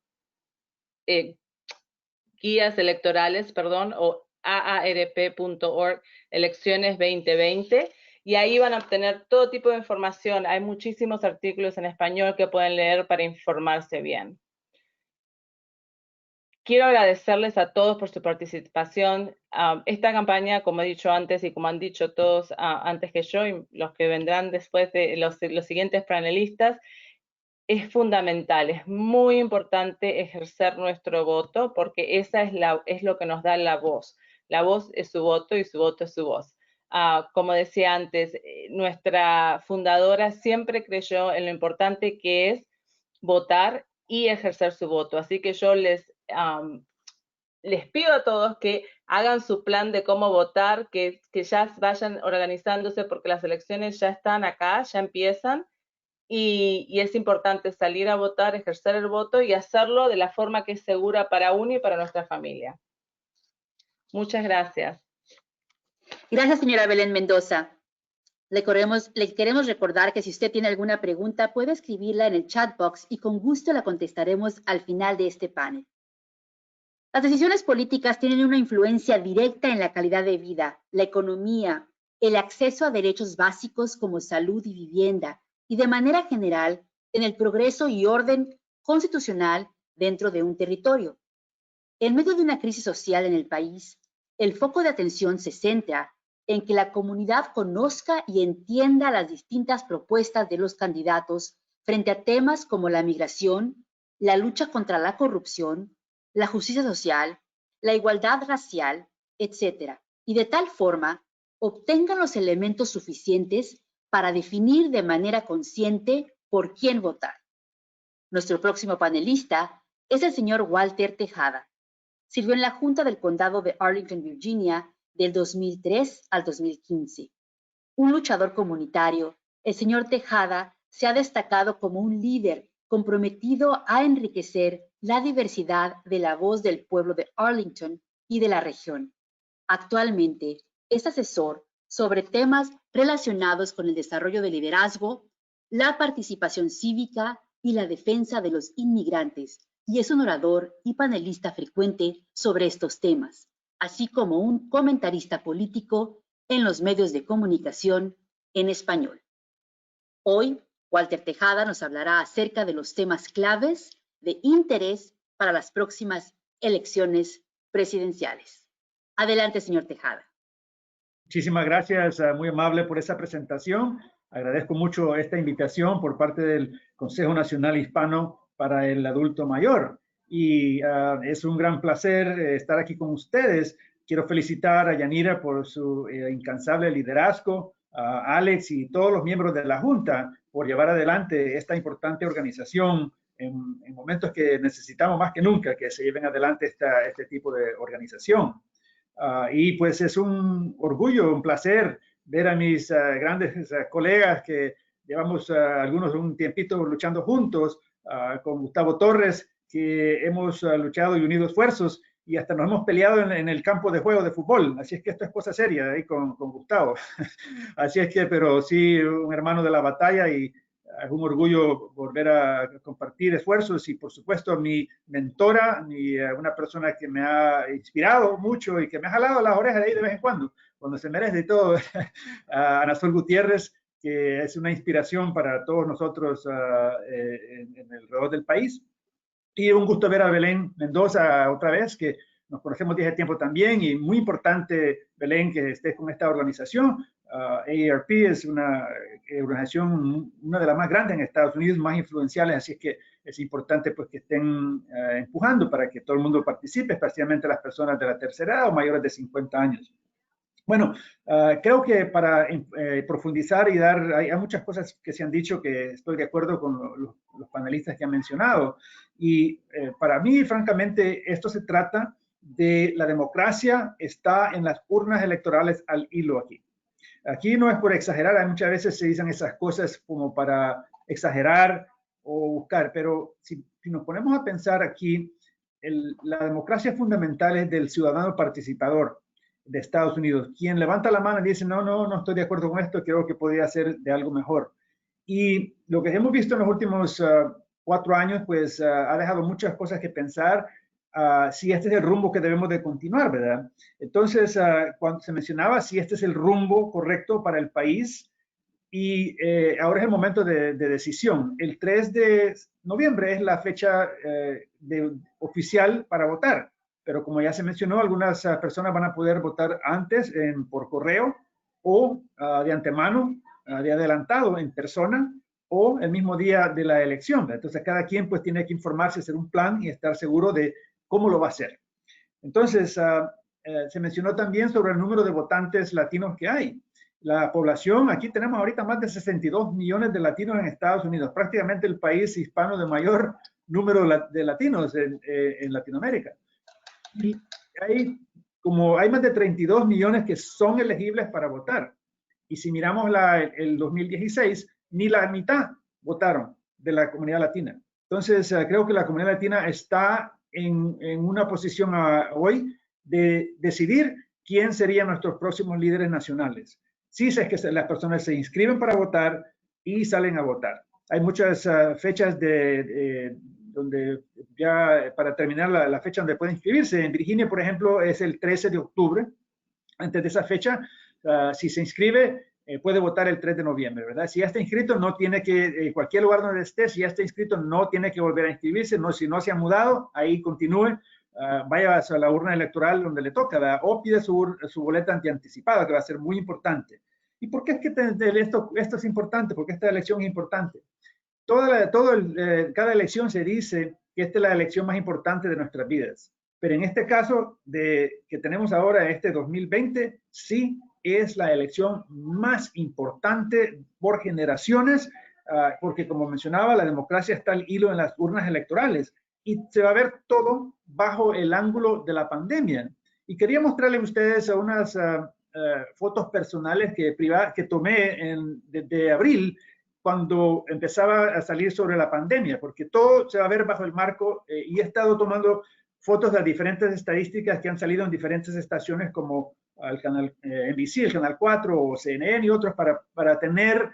[SPEAKER 6] guías electorales, perdón, o aarp.org elecciones 2020, y ahí van a obtener todo tipo de información. Hay muchísimos artículos en español que pueden leer para informarse bien. Quiero agradecerles a todos por su participación. Esta campaña, como he dicho antes y como han dicho todos antes que yo y los que vendrán después de los siguientes panelistas, es fundamental, es muy importante ejercer nuestro voto porque esa es lo que nos da la voz. La voz es su voto y su voto es su voz. Como decía antes, nuestra fundadora siempre creyó en lo importante que es votar y ejercer su voto. Así que yo les pido a todos que hagan su plan de cómo votar, que ya vayan organizándose porque las elecciones ya están acá, ya empiezan. Y es importante salir a votar, ejercer el voto y hacerlo de la forma que es segura para uno y para nuestra familia. Muchas gracias.
[SPEAKER 1] Gracias, señora Belén Mendoza. Le queremos recordar que si usted tiene alguna pregunta, puede escribirla en el chat box y con gusto la contestaremos al final de este panel. Las decisiones políticas tienen una influencia directa en la calidad de vida, la economía, el acceso a derechos básicos como salud y vivienda, y de manera general en el progreso y orden constitucional dentro de un territorio. En medio de una crisis social en el país, el foco de atención se centra en que la comunidad conozca y entienda las distintas propuestas de los candidatos frente a temas como la migración, la lucha contra la corrupción, la justicia social, la igualdad racial, etc., y de tal forma obtengan los elementos suficientes para definir de manera consciente por quién votar. Nuestro próximo panelista es el señor Walter Tejada. Sirvió en la Junta del Condado de Arlington, Virginia, del 2003 al 2015. Un luchador comunitario, el señor Tejada se ha destacado como un líder comprometido a enriquecer la diversidad de la voz del pueblo de Arlington y de la región. Actualmente es asesor sobre temas relacionados con el desarrollo de liderazgo, la participación cívica y la defensa de los inmigrantes, y es un orador y panelista frecuente sobre estos temas, así como un comentarista político en los medios de comunicación en español. Hoy, Walter Tejada nos hablará acerca de los temas claves de interés para las próximas elecciones presidenciales. Adelante, señor Tejada.
[SPEAKER 7] Muchísimas gracias, muy amable por esa presentación. Agradezco mucho esta invitación por parte del Consejo Nacional Hispano para el Adulto Mayor. Y es un gran placer estar aquí con ustedes. Quiero felicitar a Yanira por su incansable liderazgo, a Alex y todos los miembros de la Junta por llevar adelante esta importante organización en momentos que necesitamos más que nunca que se lleven adelante este tipo de organización. Y pues es un orgullo, un placer ver a mis grandes colegas que llevamos algunos un tiempito luchando juntos, con Gustavo Torres, que hemos luchado y unido esfuerzos y hasta nos hemos peleado en el campo de juego de fútbol. Así es que esto es cosa seria ahí con Gustavo. Así es que, pero sí, un hermano de la batalla y es un orgullo volver a compartir esfuerzos y por supuesto mi mentora, una persona que me ha inspirado mucho y que me ha jalado las orejas de ahí de vez en cuando se merece y todo, a Ana Sol Gutiérrez, que es una inspiración para todos nosotros en alrededor del país. Y un gusto ver a Belén Mendoza otra vez, que nos conocemos desde tiempo también, y muy importante, Belén, que estés con esta organización. AARP es una organización, una de las más grandes en Estados Unidos, más influenciales, así es que es importante pues que estén empujando para que todo el mundo participe, especialmente las personas de la tercera edad o mayores de 50 años. Bueno, creo que para profundizar y dar, hay muchas cosas que se han dicho que estoy de acuerdo con los panelistas que han mencionado. Y para mí, francamente, esto se trata de la democracia está en las urnas electorales al hilo aquí. Aquí no es por exagerar, muchas veces se dicen esas cosas como para exagerar o buscar, pero si nos ponemos a pensar aquí, la democracia fundamental es del ciudadano participador de Estados Unidos, quien levanta la mano y dice, no estoy de acuerdo con esto, creo que podría ser de algo mejor. Y lo que hemos visto en los últimos 4 años, pues ha dejado muchas cosas que pensar, si este es el rumbo que debemos de continuar, ¿verdad? Entonces, cuando se mencionaba si este es el rumbo correcto para el país, y ahora es el momento de decisión. El 3 de noviembre es la fecha oficial para votar. Pero como ya se mencionó, algunas personas van a poder votar antes por correo o de antemano, de adelantado en persona o el mismo día de la elección. Entonces, cada quien pues tiene que informarse, hacer un plan y estar seguro de cómo lo va a hacer. Entonces, se mencionó también sobre el número de votantes latinos que hay. La población, aquí tenemos ahorita más de 62 millones de latinos en Estados Unidos, prácticamente el país hispano de mayor número de latinos en Latinoamérica. Y hay más de 32 millones que son elegibles para votar. Y si miramos el 2016, ni la mitad votaron de la comunidad latina. Entonces, creo que la comunidad latina está en una posición hoy de decidir quién serían nuestros próximos líderes nacionales. Sí, es que las personas se inscriben para votar y salen a votar. Hay muchas fechas donde ya para terminar la fecha donde pueden inscribirse. En Virginia, por ejemplo, es el 13 de octubre. Antes de esa fecha, si se inscribe, puede votar el 3 de noviembre, ¿verdad? Si ya está inscrito, no tiene que, cualquier lugar donde esté, si ya está inscrito, no tiene que volver a inscribirse. No, si no se ha mudado, ahí continúe. Vaya a la urna electoral donde le toca, ¿verdad? O pide su boleta antianticipada, que va a ser muy importante. ¿Y por qué es que esto es importante? Porque esta elección es importante. Cada elección se dice que esta es la elección más importante de nuestras vidas. Pero en este caso que tenemos ahora, este 2020, sí es la elección más importante por generaciones, porque como mencionaba, la democracia está al hilo en las urnas electorales y se va a ver todo bajo el ángulo de la pandemia. Y quería mostrarles a ustedes unas fotos personales que tomé desde abril, cuando empezaba a salir sobre la pandemia, porque todo se va a ver bajo el marco y he estado tomando fotos de las diferentes estadísticas que han salido en diferentes estaciones como el canal NBC, el canal 4 o CNN y otros para tener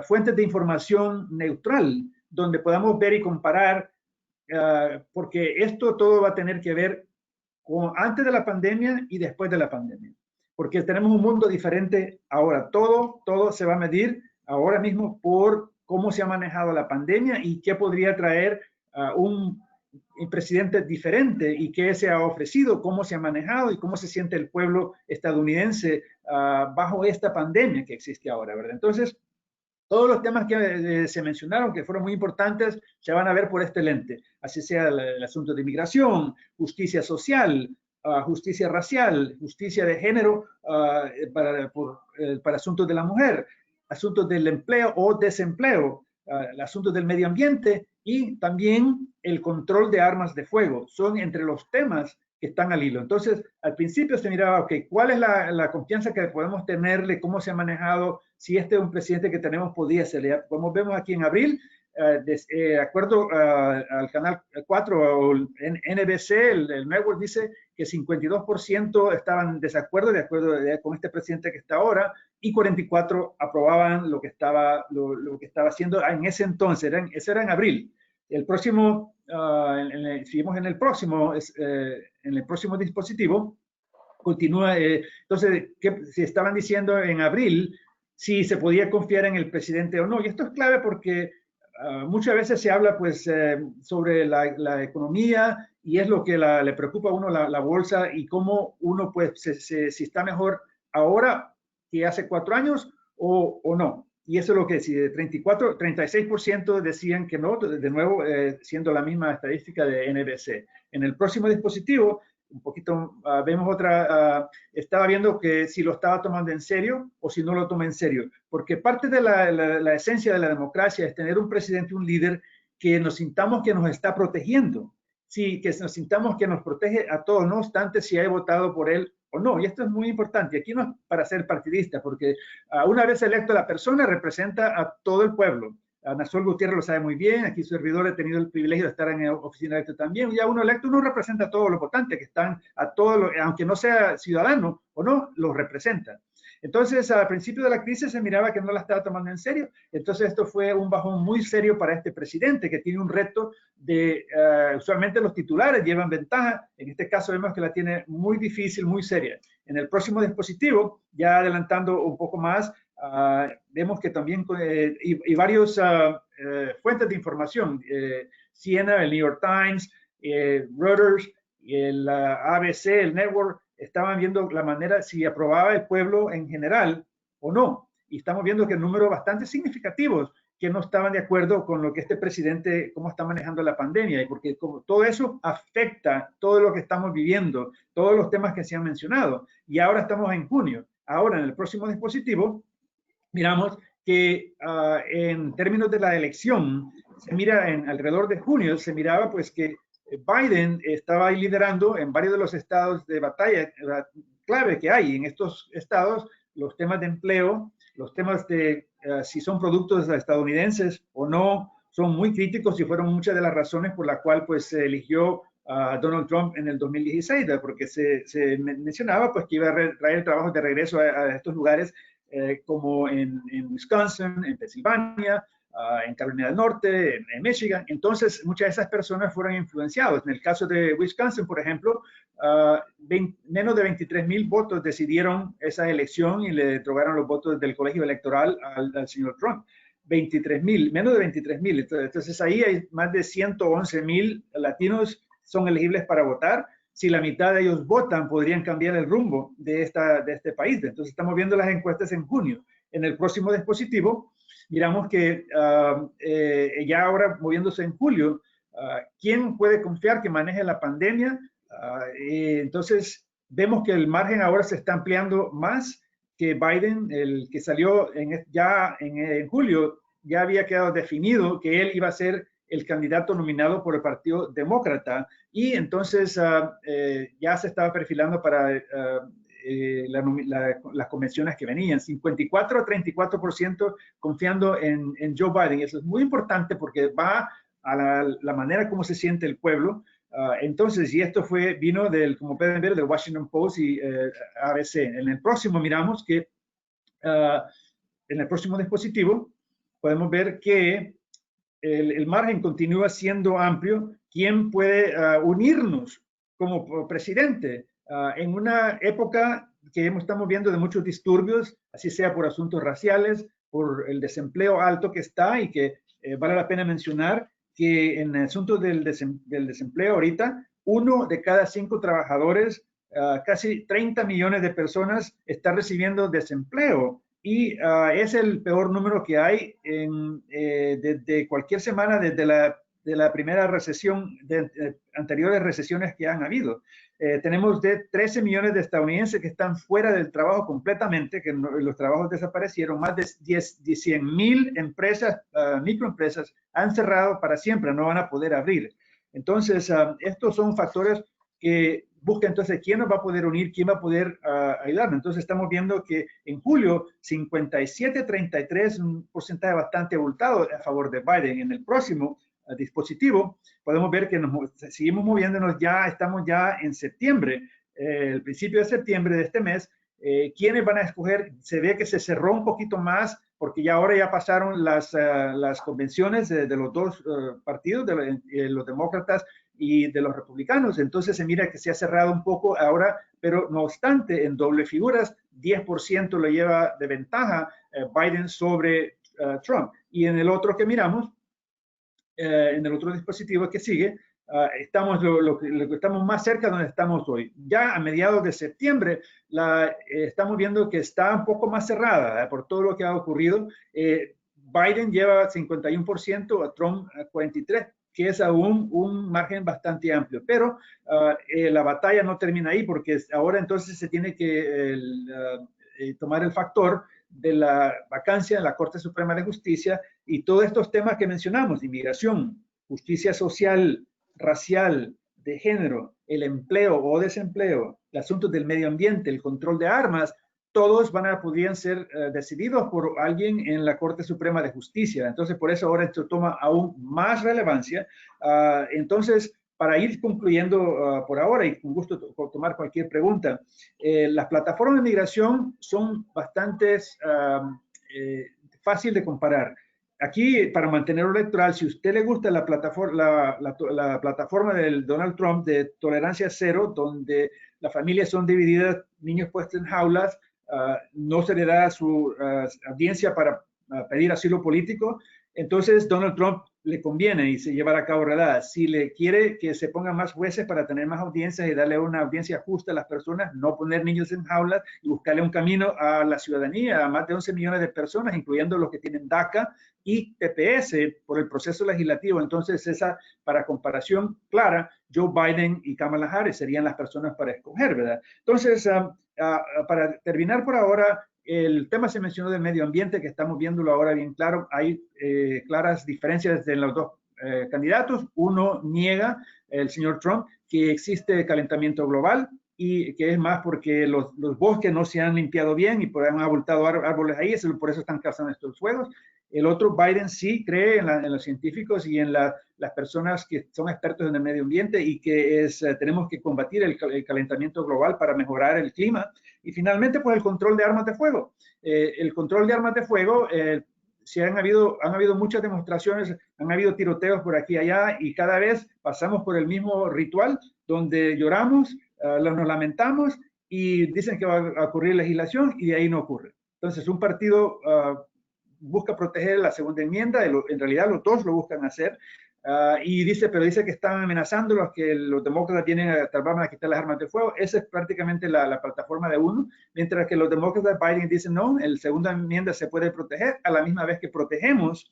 [SPEAKER 7] fuentes de información neutral donde podamos ver y comparar, porque esto todo va a tener que ver con antes de la pandemia y después de la pandemia, porque tenemos un mundo diferente ahora. Todo se va a medir ahora mismo por cómo se ha manejado la pandemia y qué podría traer un presidente diferente y qué se ha ofrecido, cómo se ha manejado y cómo se siente el pueblo estadounidense bajo esta pandemia que existe ahora, ¿verdad? Entonces, todos los temas que se mencionaron, que fueron muy importantes, se van a ver por este lente. Así sea el asunto de inmigración, justicia social, justicia racial, justicia de género para asuntos de la mujer, asuntos del empleo o desempleo, asuntos del medio ambiente y también el control de armas de fuego. Son entre los temas que están al hilo. Entonces, al principio se miraba, ok, ¿cuál es la confianza que podemos tenerle? ¿Cómo se ha manejado? Si este es un presidente que tenemos, podía ser. Como vemos aquí en abril, de acuerdo al Canal 4 o el NBC, el network dice que 52% estaban en desacuerdo, de acuerdo con este presidente que está ahora, y 44% aprobaban lo que estaba haciendo en ese entonces. Eso era en abril. El próximo, seguimos en el próximo dispositivo, continúa. Entonces, si estaban diciendo en abril si se podía confiar en el presidente o no. Y esto es clave porque muchas veces se habla pues sobre la economía y es lo que le preocupa a uno la bolsa y cómo uno pues si está mejor ahora que hace 4 años o no. Y eso es lo que decide. 36% decían que no, de nuevo siendo la misma estadística de NBC. En el próximo dispositivo, un poquito, vemos otra, estaba viendo que si lo estaba tomando en serio o si no lo toma en serio, porque parte de la esencia de la democracia es tener un presidente, un líder que nos sintamos que nos está protegiendo, sí, que nos sintamos que nos protege a todos, no obstante si he votado por él o no. Y esto es muy importante. Aquí no es para ser partidista, porque una vez electo la persona representa a todo el pueblo. Nassol Gutiérrez lo sabe muy bien, aquí su servidor ha tenido el privilegio de estar en la oficina electa también, ya uno electo, uno representa a todos los votantes que están, aunque no sea ciudadano o no, los representa. Entonces, al principio de la crisis se miraba que no la estaba tomando en serio, entonces esto fue un bajón muy serio para este presidente, que tiene un reto de, usualmente los titulares llevan ventaja, en este caso vemos que la tiene muy difícil, muy seria. En el próximo dispositivo, ya adelantando un poco más, vemos que también y varios fuentes de información, CNN, el New York Times, Reuters, el ABC, el Network, estaban viendo la manera si aprobaba el pueblo en general o no. Y estamos viendo que el número bastante significativos que no estaban de acuerdo con lo que este presidente, cómo está manejando la pandemia, y porque como todo eso afecta todo lo que estamos viviendo, todos los temas que se han mencionado. Y ahora estamos en junio. Ahora, en el próximo dispositivo, miramos que en términos de la elección, se mira alrededor de junio, se miraba pues que Biden estaba ahí liderando en varios de los estados de batalla clave que hay en estos estados, los temas de empleo, los temas de si son productos estadounidenses o no, son muy críticos y fueron muchas de las razones por las cuales pues, se eligió a Donald Trump en el 2016, porque se mencionaba pues, que iba a traer trabajos de regreso a estos lugares como en Wisconsin, en Pensilvania, en Carolina del Norte, en Michigan. Entonces, muchas de esas personas fueron influenciadas. En el caso de Wisconsin, por ejemplo, menos de 23,000 votos decidieron esa elección y le otorgaron los votos del colegio electoral al señor Trump. 23,000, menos de 23,000. Entonces, ahí hay más de 111,000 latinos son elegibles para votar. Si la mitad de ellos votan, podrían cambiar el rumbo de este país. Entonces, estamos viendo las encuestas en junio. En el próximo dispositivo, miramos que ya ahora, moviéndose en julio, ¿quién puede confiar que maneje la pandemia? Entonces, vemos que el margen ahora se está ampliando más que Biden, el que salió ya en julio, ya había quedado definido que él iba a ser el candidato nominado por el Partido Demócrata y entonces ya se estaba perfilando para las convenciones que venían, 54 a 34% confiando en Joe Biden. Eso es muy importante porque va a la manera como se siente el pueblo. Entonces, y esto vino como pueden ver, del Washington Post y ABC. En el próximo miramos que en el próximo dispositivo podemos ver que el margen continúa siendo amplio. ¿Quién puede unirnos como presidente en una época que estamos viendo de muchos disturbios, así sea por asuntos raciales, por el desempleo alto que está y que vale la pena mencionar que en el asunto del desempleo ahorita, 1 de cada 5 trabajadores, casi 30 millones de personas están recibiendo desempleo. Y es el peor número que hay desde cualquier semana, desde la primera recesión, de anteriores recesiones que han habido. Tenemos de 13 millones de estadounidenses que están fuera del trabajo completamente, que los trabajos desaparecieron. Más de 100,000 empresas, microempresas, han cerrado para siempre, no van a poder abrir. Entonces, estos son factores busca entonces quién nos va a poder unir, quién va a poder ayudarnos. Entonces estamos viendo que en julio 57-33, un porcentaje bastante abultado a favor de Biden. En el próximo dispositivo podemos ver que seguimos moviéndonos, ya estamos ya en septiembre, el principio de septiembre de este mes. ¿Quiénes van a escoger? Se ve que se cerró un poquito más porque ya ahora ya pasaron las convenciones de los dos partidos, de los demócratas y de los republicanos. Entonces se mira que se ha cerrado un poco ahora, pero no obstante, en doble figuras, 10% lo lleva de ventaja Biden sobre Trump. Y en el otro que miramos, en el otro dispositivo que sigue, estamos lo que estamos más cerca de donde estamos hoy. Ya a mediados de septiembre estamos viendo que está un poco más cerrada por todo lo que ha ocurrido. Biden lleva 51%, a Trump 43%, que es aún un margen bastante amplio. Pero la batalla no termina ahí, porque ahora entonces se tiene que tomar el factor de la vacancia en la Corte Suprema de Justicia y todos estos temas que mencionamos: inmigración, justicia social, racial, de género, el empleo o desempleo, el asunto del medio ambiente, el control de armas, todos podrían ser decididos por alguien en la Corte Suprema de Justicia. Entonces, por eso ahora esto toma aún más relevancia. Entonces, para ir concluyendo por ahora, y con gusto tomar cualquier pregunta, las plataformas de migración son bastante fácil de comparar. Aquí, para mantenerlo electoral, si a usted le gusta la plataforma del Donald Trump de tolerancia cero, donde las familias son divididas, niños puestos en jaulas, no se le da su audiencia para pedir asilo político, entonces Donald Trump le conviene y se llevará a cabo redadas. Si le quiere que se pongan más jueces para tener más audiencias y darle una audiencia justa a las personas, no poner niños en jaulas y buscarle un camino a la ciudadanía, a más de 11 millones de personas, incluyendo los que tienen DACA y TPS por el proceso legislativo. Entonces, esa, para comparación clara, Joe Biden y Kamala Harris serían las personas para escoger, ¿verdad? Entonces, para terminar por ahora, el tema se mencionó del medio ambiente, que estamos viéndolo ahora bien claro. Hay claras diferencias de los dos candidatos. Uno niega, el señor Trump, que existe calentamiento global y que es más porque los bosques no se han limpiado bien y han abultado árboles ahí, por eso están causando estos fuegos. El otro, Biden, sí cree en los científicos y en las personas que son expertos en el medio ambiente y que tenemos que combatir el calentamiento global para mejorar el clima. Y finalmente, pues el control de armas de fuego. El control de armas de fuego, han habido muchas demostraciones, han habido tiroteos por aquí y allá, y cada vez pasamos por el mismo ritual donde lloramos, nos lamentamos y dicen que va a ocurrir legislación y de ahí no ocurre. Entonces, un partido busca proteger la segunda enmienda, en realidad los dos lo buscan hacer, pero dice que están amenazando que los demócratas van a quitar las armas de fuego. Esa es prácticamente la plataforma de uno, mientras que los demócratas Biden dicen no, la segunda enmienda se puede proteger a la misma vez que protegemos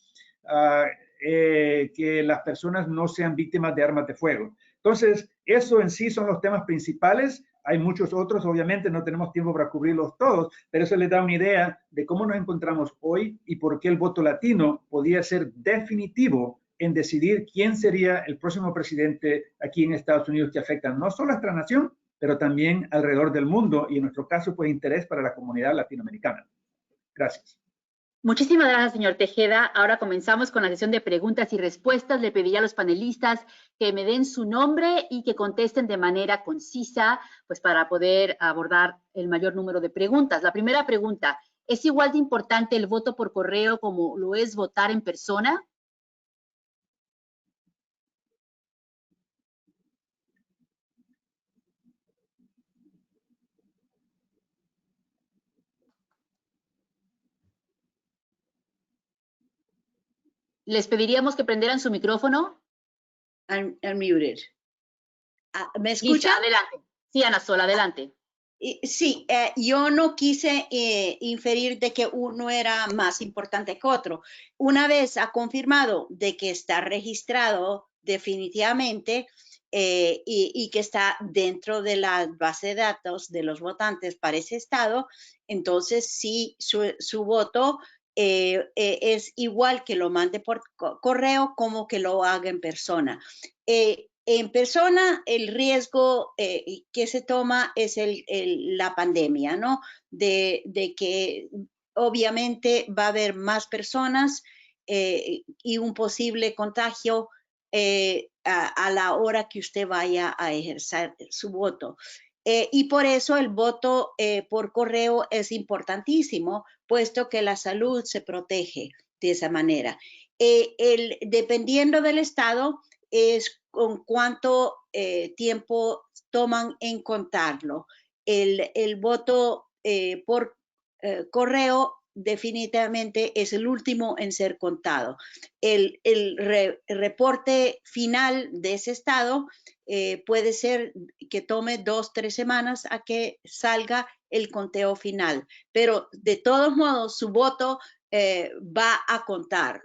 [SPEAKER 7] que las personas no sean víctimas de armas de fuego. Entonces, eso en sí son los temas principales. Hay muchos otros, obviamente no tenemos tiempo para cubrirlos todos, pero eso les da una idea de cómo nos encontramos hoy y por qué el voto latino podría ser definitivo en decidir quién sería el próximo presidente aquí en Estados Unidos, que afecta no solo a nuestra nación, pero también alrededor del mundo y en nuestro caso, pues, interés para la comunidad latinoamericana. Gracias.
[SPEAKER 1] Muchísimas gracias, señor Tejeda. Ahora comenzamos con la sesión de preguntas y respuestas. Le pediría a los panelistas que me den su nombre y que contesten de manera concisa, pues para poder abordar el mayor número de preguntas. La primera pregunta, ¿es igual de importante el voto por correo como lo es votar en persona? Les pediríamos que prendieran su micrófono.
[SPEAKER 5] Unmuted. ¿Me escuchan?
[SPEAKER 1] Lisa, adelante. Sí, Ana Sol, adelante.
[SPEAKER 5] Sí, yo no quise inferir de que uno era más importante que otro. Una vez ha confirmado de que está registrado definitivamente y que está dentro de la base de datos de los votantes para ese estado, entonces sí, su voto es igual que lo mande por correo como que lo haga en persona. En persona, el riesgo que se toma es la pandemia, ¿no? De que obviamente va a haber más personas y un posible contagio a la hora que usted vaya a ejercer su voto. Y por eso el voto por correo es importantísimo, puesto que la salud se protege de esa manera. Dependiendo del estado, es con cuánto tiempo toman en contarlo. El voto por correo definitivamente es el último en ser contado. El reporte final de ese estado puede ser que tome 2 o 3 semanas a que salga el conteo final, pero de todos modos su voto va a contar,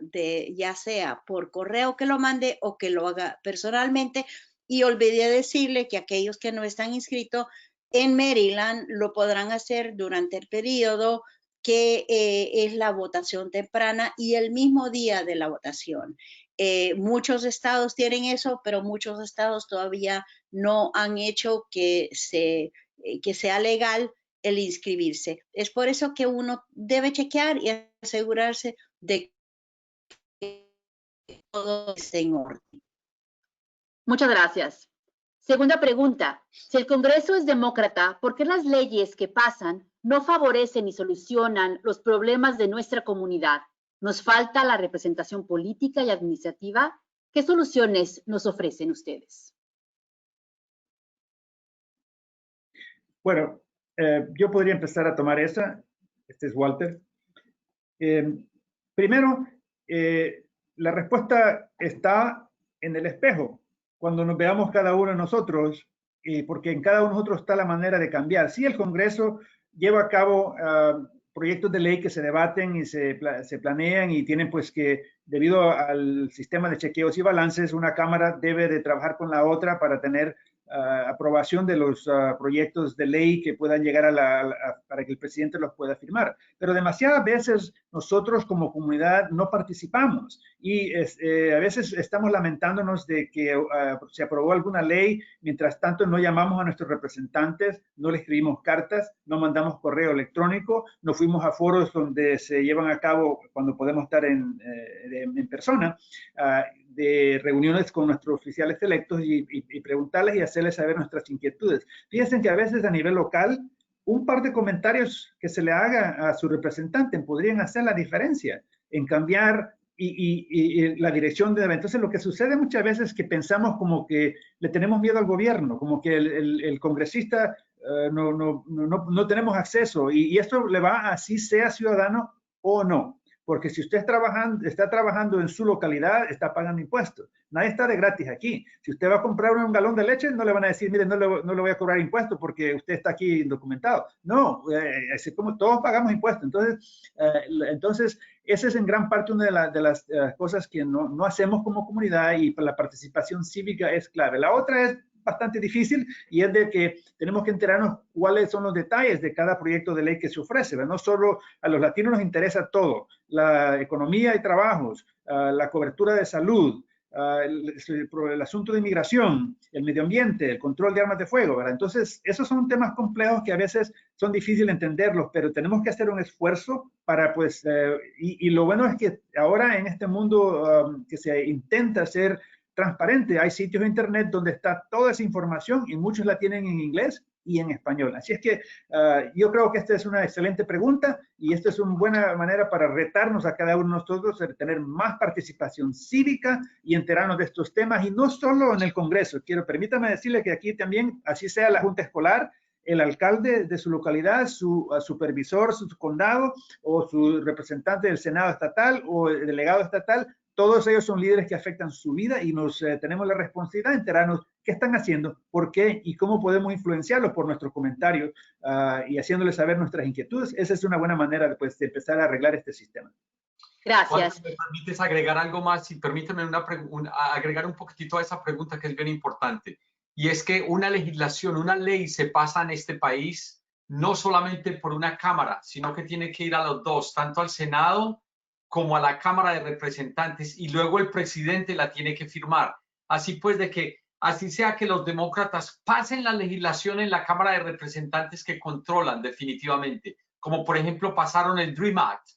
[SPEAKER 5] ya sea por correo que lo mande o que lo haga personalmente. Y olvidé decirle que aquellos que no están inscritos en Maryland lo podrán hacer durante el periodo que es la votación temprana y el mismo día de la votación. Muchos estados tienen eso, pero muchos estados todavía no han hecho que sea legal el inscribirse. Es por eso que uno debe chequear y asegurarse de que todo esté en orden.
[SPEAKER 1] Muchas gracias. Segunda pregunta. Si el Congreso es demócrata, ¿por qué las leyes que pasan no favorecen y solucionan los problemas de nuestra comunidad? ¿Nos falta la representación política y administrativa? ¿Qué soluciones nos ofrecen ustedes?
[SPEAKER 7] Bueno, yo podría empezar a tomar esa. Este es Walter. Primero, la respuesta está en el espejo. Cuando nos veamos cada uno de nosotros, porque en cada uno de nosotros está la manera de cambiar. Sí, el Congreso lleva a cabo proyectos de ley que se debaten y se planean y tienen pues que, debido al sistema de chequeos y balances, una Cámara debe de trabajar con la otra para tener aprobación de los proyectos de ley que puedan llegar para que el presidente los pueda firmar. Pero demasiadas veces nosotros como comunidad no participamos y a veces estamos lamentándonos de que se aprobó alguna ley, mientras tanto no llamamos a nuestros representantes, no les escribimos cartas, no mandamos correo electrónico, no fuimos a foros donde se llevan a cabo cuando podemos estar en persona, de reuniones con nuestros oficiales electos y preguntarles y hacerles saber nuestras inquietudes. Fíjense que a veces a nivel local, un par de comentarios que se le haga a su representante podrían hacer la diferencia en cambiar y la dirección de... Entonces, lo que sucede muchas veces es que pensamos como que le tenemos miedo al gobierno, como que el congresista no tenemos acceso y esto le va así sea ciudadano o no. Porque si usted está trabajando en su localidad, está pagando impuestos. Nadie está de gratis aquí. Si usted va a comprar un galón de leche, no le van a decir, mire, no le voy a cobrar impuestos porque usted está aquí indocumentado. No, es como todos pagamos impuestos. Entonces, esa es en gran parte una de las cosas que no hacemos como comunidad y la participación cívica es clave. La otra es bastante difícil y es de que tenemos que enterarnos cuáles son los detalles de cada proyecto de ley que se ofrece, ¿verdad? No solo a los latinos nos interesa todo, la economía y trabajos, la cobertura de salud, el asunto de inmigración, el medio ambiente, el control de armas de fuego, ¿verdad? Entonces, esos son temas complejos que a veces son difíciles de entenderlos, pero tenemos que hacer un esfuerzo para, pues, y lo bueno es que ahora en este mundo que se intenta hacer transparente, hay sitios de internet donde está toda esa información y muchos la tienen en inglés y en español. Así es que yo creo que esta es una excelente pregunta y esta es una buena manera para retarnos a cada uno de nosotros a tener más participación cívica y enterarnos de estos temas y no solo en el Congreso. Permítame decirle que aquí también, así sea la Junta Escolar, el alcalde de su localidad, su supervisor, su condado o su representante del Senado estatal o el delegado estatal, todos ellos son líderes que afectan su vida y tenemos la responsabilidad de enterarnos qué están haciendo, por qué y cómo podemos influenciarlos por nuestros comentarios y haciéndoles saber nuestras inquietudes. Esa es una buena manera pues, de empezar a arreglar este sistema.
[SPEAKER 1] Gracias.
[SPEAKER 4] ¿Me permites agregar algo más? Y permíteme agregar un poquitito a esa pregunta que es bien importante. Y es que una legislación, una ley se pasa en este país no solamente por una Cámara, sino que tiene que ir a los dos, tanto al Senado como a la Cámara de Representantes y luego el presidente la tiene que firmar. Así pues de que así sea que los demócratas pasen la legislación en la Cámara de Representantes que controlan definitivamente, como por ejemplo pasaron el DREAM Act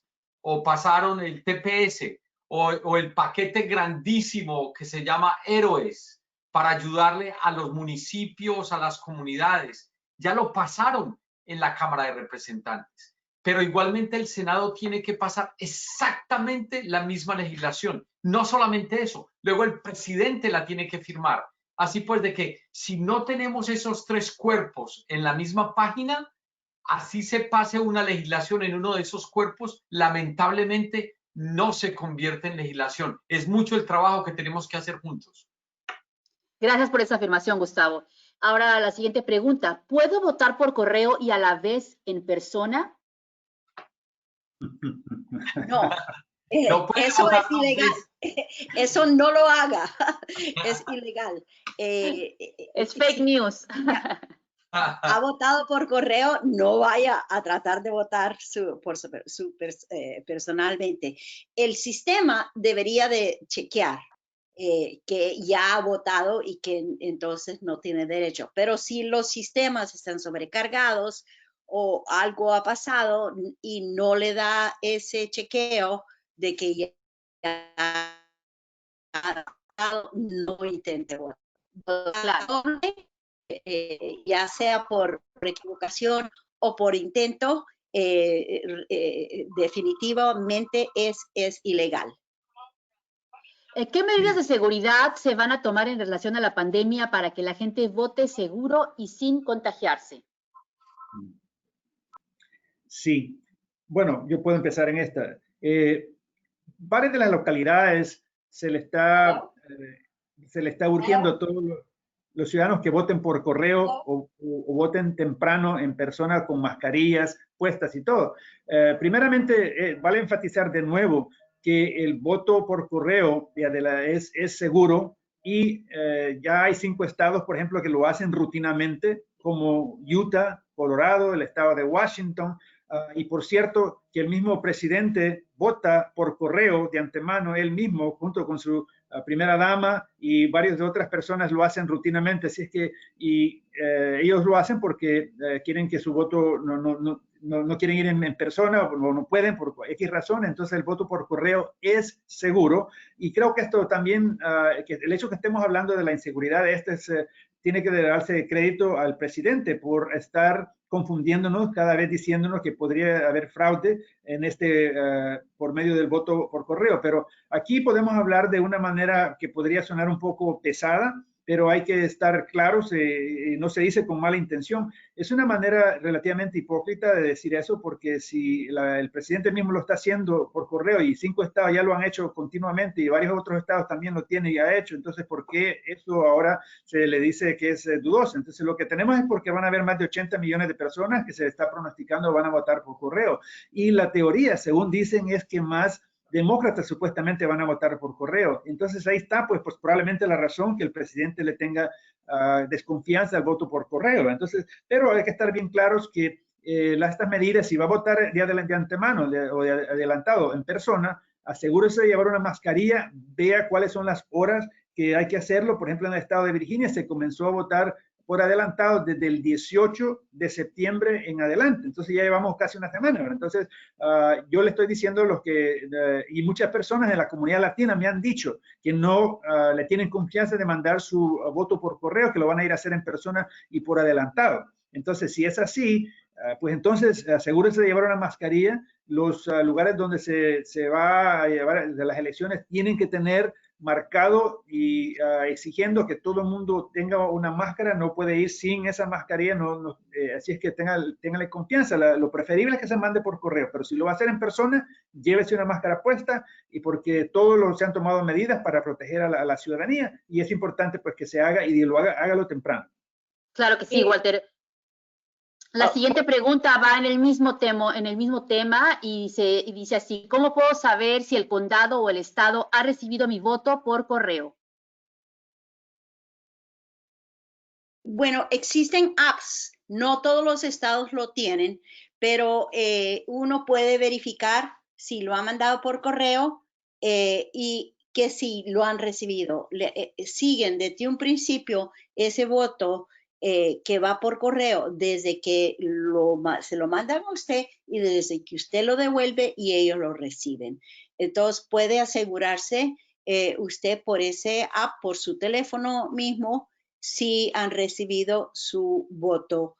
[SPEAKER 4] o pasaron el TPS o el paquete grandísimo que se llama Héroes para ayudarle a los municipios, a las comunidades. Ya lo pasaron en la Cámara de Representantes, pero igualmente el Senado tiene que pasar exactamente la misma legislación. No solamente eso, luego el presidente la tiene que firmar. Así pues, de que si no tenemos esos tres cuerpos en la misma página, así se pase una legislación en uno de esos cuerpos, lamentablemente no se convierte en legislación. Es mucho el trabajo que tenemos que hacer juntos.
[SPEAKER 1] Gracias por esa afirmación, Gustavo. Ahora la siguiente pregunta. ¿Puedo votar por correo y a la vez en persona?
[SPEAKER 5] No,
[SPEAKER 4] No puede
[SPEAKER 5] eso
[SPEAKER 4] votar
[SPEAKER 5] es ilegal. Eso no lo haga. Es ilegal.
[SPEAKER 1] Es fake news.
[SPEAKER 5] Ha votado por correo, no vaya a tratar de votar personalmente. El sistema debería de chequear que ya ha votado y que entonces no tiene derecho. Pero si los sistemas están sobrecargados o algo ha pasado y no le da ese chequeo de que ya ha votado, no intente votar.
[SPEAKER 1] Claro.
[SPEAKER 5] Ya sea por equivocación o por intento, definitivamente es ilegal.
[SPEAKER 1] ¿Qué medidas de seguridad se van a tomar en relación a la pandemia para que la gente vote seguro y sin contagiarse?
[SPEAKER 7] Sí, bueno, yo puedo empezar en esta. Varias de las localidades se le está urgiendo a todos los ciudadanos que voten por correo o voten temprano en persona con mascarillas puestas y todo. Primeramente, vale enfatizar de nuevo que el voto por correo es seguro y ya hay 5 estados, por ejemplo, que lo hacen rutinamente, como Utah, Colorado, el estado de Washington. Y por cierto, que el mismo presidente vota por correo de antemano, él mismo, junto con su primera dama y varias de otras personas lo hacen rutinamente. Así es que ellos lo hacen porque quieren que su voto no quieren ir en persona o no pueden por X razón. Entonces el voto por correo es seguro. Y creo que esto también, que el hecho que estemos hablando de la inseguridad tiene que darse crédito al presidente por estar confundiéndonos, cada vez diciéndonos que podría haber fraude en por medio del voto por correo. Pero aquí podemos hablar de una manera que podría sonar un poco pesada, pero hay que estar claros, no se dice con mala intención. Es una manera relativamente hipócrita de decir eso, porque si el presidente mismo lo está haciendo por correo y 5 estados ya lo han hecho continuamente y varios otros estados también lo tienen ya hecho, entonces ¿por qué eso ahora se le dice que es dudoso? Entonces lo que tenemos es porque van a haber más de 80 millones de personas que se está pronosticando van a votar por correo. Y la teoría, según dicen, es que más demócratas supuestamente van a votar por correo. Entonces ahí está, pues probablemente la razón que el presidente le tenga desconfianza al voto por correo. Entonces, pero hay que estar bien claros que estas medidas, si va a votar de antemano o de adelantado en persona, asegúrese de llevar una mascarilla, vea cuáles son las horas que hay que hacerlo. Por ejemplo, en el estado de Virginia se comenzó a votar por adelantado desde el 18 de septiembre en adelante. Entonces ya llevamos casi una semana. ¿Verdad? Entonces yo le estoy diciendo y muchas personas de la comunidad latina me han dicho que no le tienen confianza de mandar su voto por correo, que lo van a ir a hacer en persona y por adelantado. Entonces, si es así, pues entonces asegúrese de llevar una mascarilla. Los lugares donde se va a llevar de las elecciones tienen que tener marcado y exigiendo que todo el mundo tenga una máscara, no puede ir sin esa mascarilla, así es que téngale confianza. Lo preferible es que se mande por correo, pero si lo va a hacer en persona, llévese una máscara puesta, y porque todos se han tomado medidas para proteger a la ciudadanía, y es importante pues que se haga y hágalo temprano.
[SPEAKER 1] Claro que sí, Walter. La siguiente pregunta va en el mismo tema y dice así: ¿cómo puedo saber si el condado o el estado ha recibido mi voto por correo?
[SPEAKER 5] Bueno, existen apps, no todos los estados lo tienen, pero uno puede verificar si lo ha mandado por correo y que si lo han recibido, siguen desde un principio ese voto que va por correo desde que se lo mandan a usted y desde que usted lo devuelve y ellos lo reciben. Entonces puede asegurarse usted por ese app, por su teléfono mismo, si han recibido su voto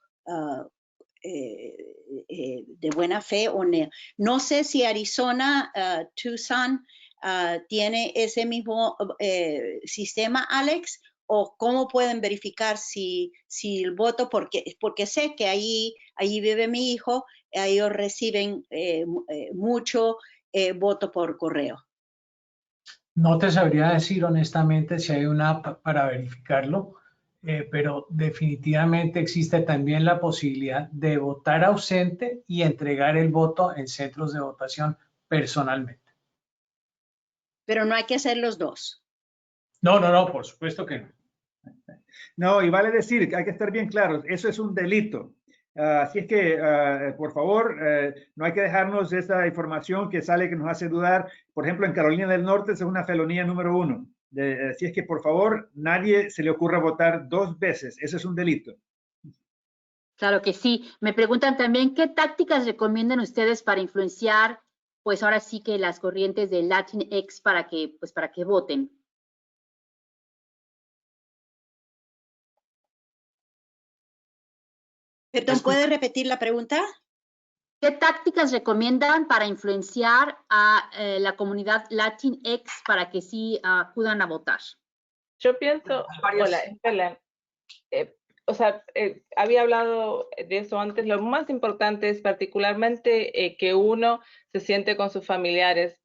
[SPEAKER 5] de buena fe o no. No sé si Arizona, Tucson, tiene ese mismo sistema, Alex, o cómo pueden verificar si el voto, porque sé que allí vive mi hijo, ellos reciben mucho voto por correo.
[SPEAKER 3] No te sabría decir honestamente si hay una app para verificarlo, pero definitivamente existe también la posibilidad de votar ausente y entregar el voto en centros de votación personalmente.
[SPEAKER 5] Pero no hay que hacer los dos.
[SPEAKER 3] No, por supuesto que no.
[SPEAKER 7] No, y vale decir que hay que estar bien claros, eso es un delito. Así es que, por favor, no hay que dejarnos esa información que sale que nos hace dudar. Por ejemplo, en Carolina del Norte es una felonía número 1. Así es que, por favor, nadie se le ocurra votar 2 veces. Eso es un delito.
[SPEAKER 1] Claro que sí. Me preguntan también qué tácticas recomiendan ustedes para influenciar, pues ahora sí que las corrientes de Latinx para que voten.
[SPEAKER 5] Perdón, ¿puede repetir la pregunta?
[SPEAKER 1] ¿Qué tácticas recomiendan para influenciar a la comunidad Latinx para que sí acudan a votar?
[SPEAKER 6] Yo pienso, hola, Estela, había hablado de eso antes. Lo más importante es particularmente que uno se siente con sus familiares,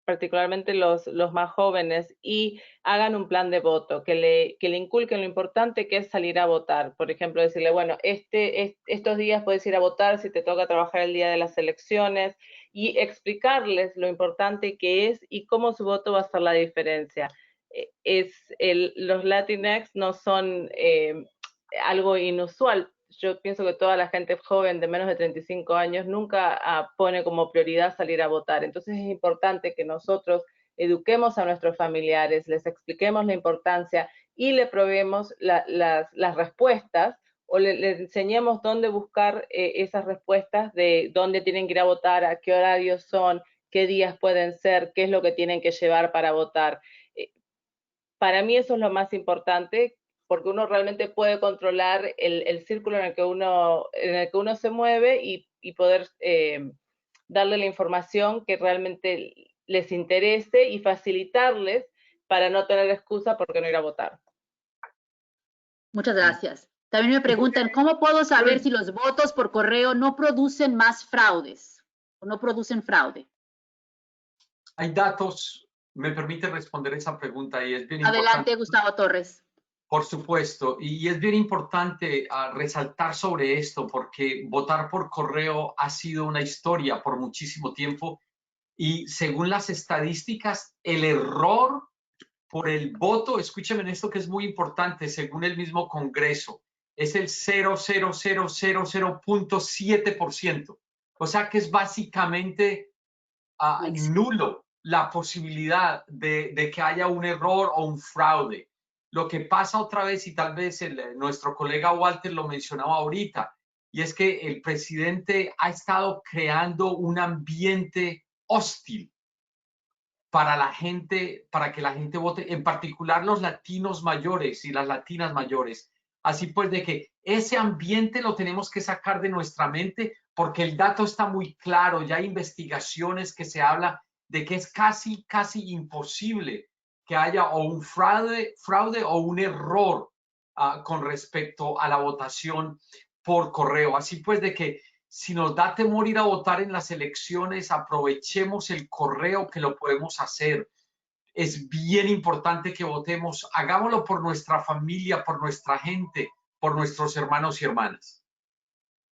[SPEAKER 6] particularmente los más jóvenes, y hagan un plan de voto, que le inculquen lo importante que es salir a votar. Por ejemplo, decirle, bueno, estos días puedes ir a votar si te toca trabajar el día de las elecciones, y explicarles lo importante que es y cómo su voto va a hacer la diferencia. Los Latinx no son algo inusual. Yo pienso que toda la gente joven de menos de 35 años nunca pone como prioridad salir a votar. Entonces es importante que nosotros eduquemos a nuestros familiares, les expliquemos la importancia y le proveemos las respuestas, o le enseñemos dónde buscar esas respuestas de dónde tienen que ir a votar, a qué horarios son, qué días pueden ser, qué es lo que tienen que llevar para votar. Para mí eso es lo más importante, porque uno realmente puede controlar el círculo en el que uno se mueve y poder darle la información que realmente les interese y facilitarles para no tener excusa por qué no ir a votar.
[SPEAKER 1] Muchas gracias. También me preguntan, ¿cómo puedo saber si los votos por correo no producen más fraudes o no producen fraude?
[SPEAKER 4] Hay datos, me permite responder esa pregunta y es bien
[SPEAKER 1] Adelante,
[SPEAKER 4] importante.
[SPEAKER 1] Gustavo Torres.
[SPEAKER 4] Por supuesto, y es bien importante resaltar sobre esto porque votar por correo ha sido una historia por muchísimo tiempo y según las estadísticas, el error por el voto, escúcheme en esto que es muy importante, según el mismo Congreso, es el 0,0000.7%. O sea que es básicamente nulo la posibilidad de que haya un error o un fraude. Lo que pasa otra vez, y tal vez nuestro colega Walter lo mencionaba ahorita, y es que el presidente ha estado creando un ambiente hostil para la gente, para que la gente vote, en particular los latinos mayores y las latinas mayores. Así pues, de que ese ambiente lo tenemos que sacar de nuestra mente porque el dato está muy claro. Ya hay investigaciones que se habla de que es casi imposible que haya o un fraude o un error con respecto a la votación por correo. Así pues, de que si nos da temor ir a votar en las elecciones, aprovechemos el correo que lo podemos hacer. Es bien importante que votemos. Hagámoslo por nuestra familia, por nuestra gente, por nuestros hermanos y hermanas.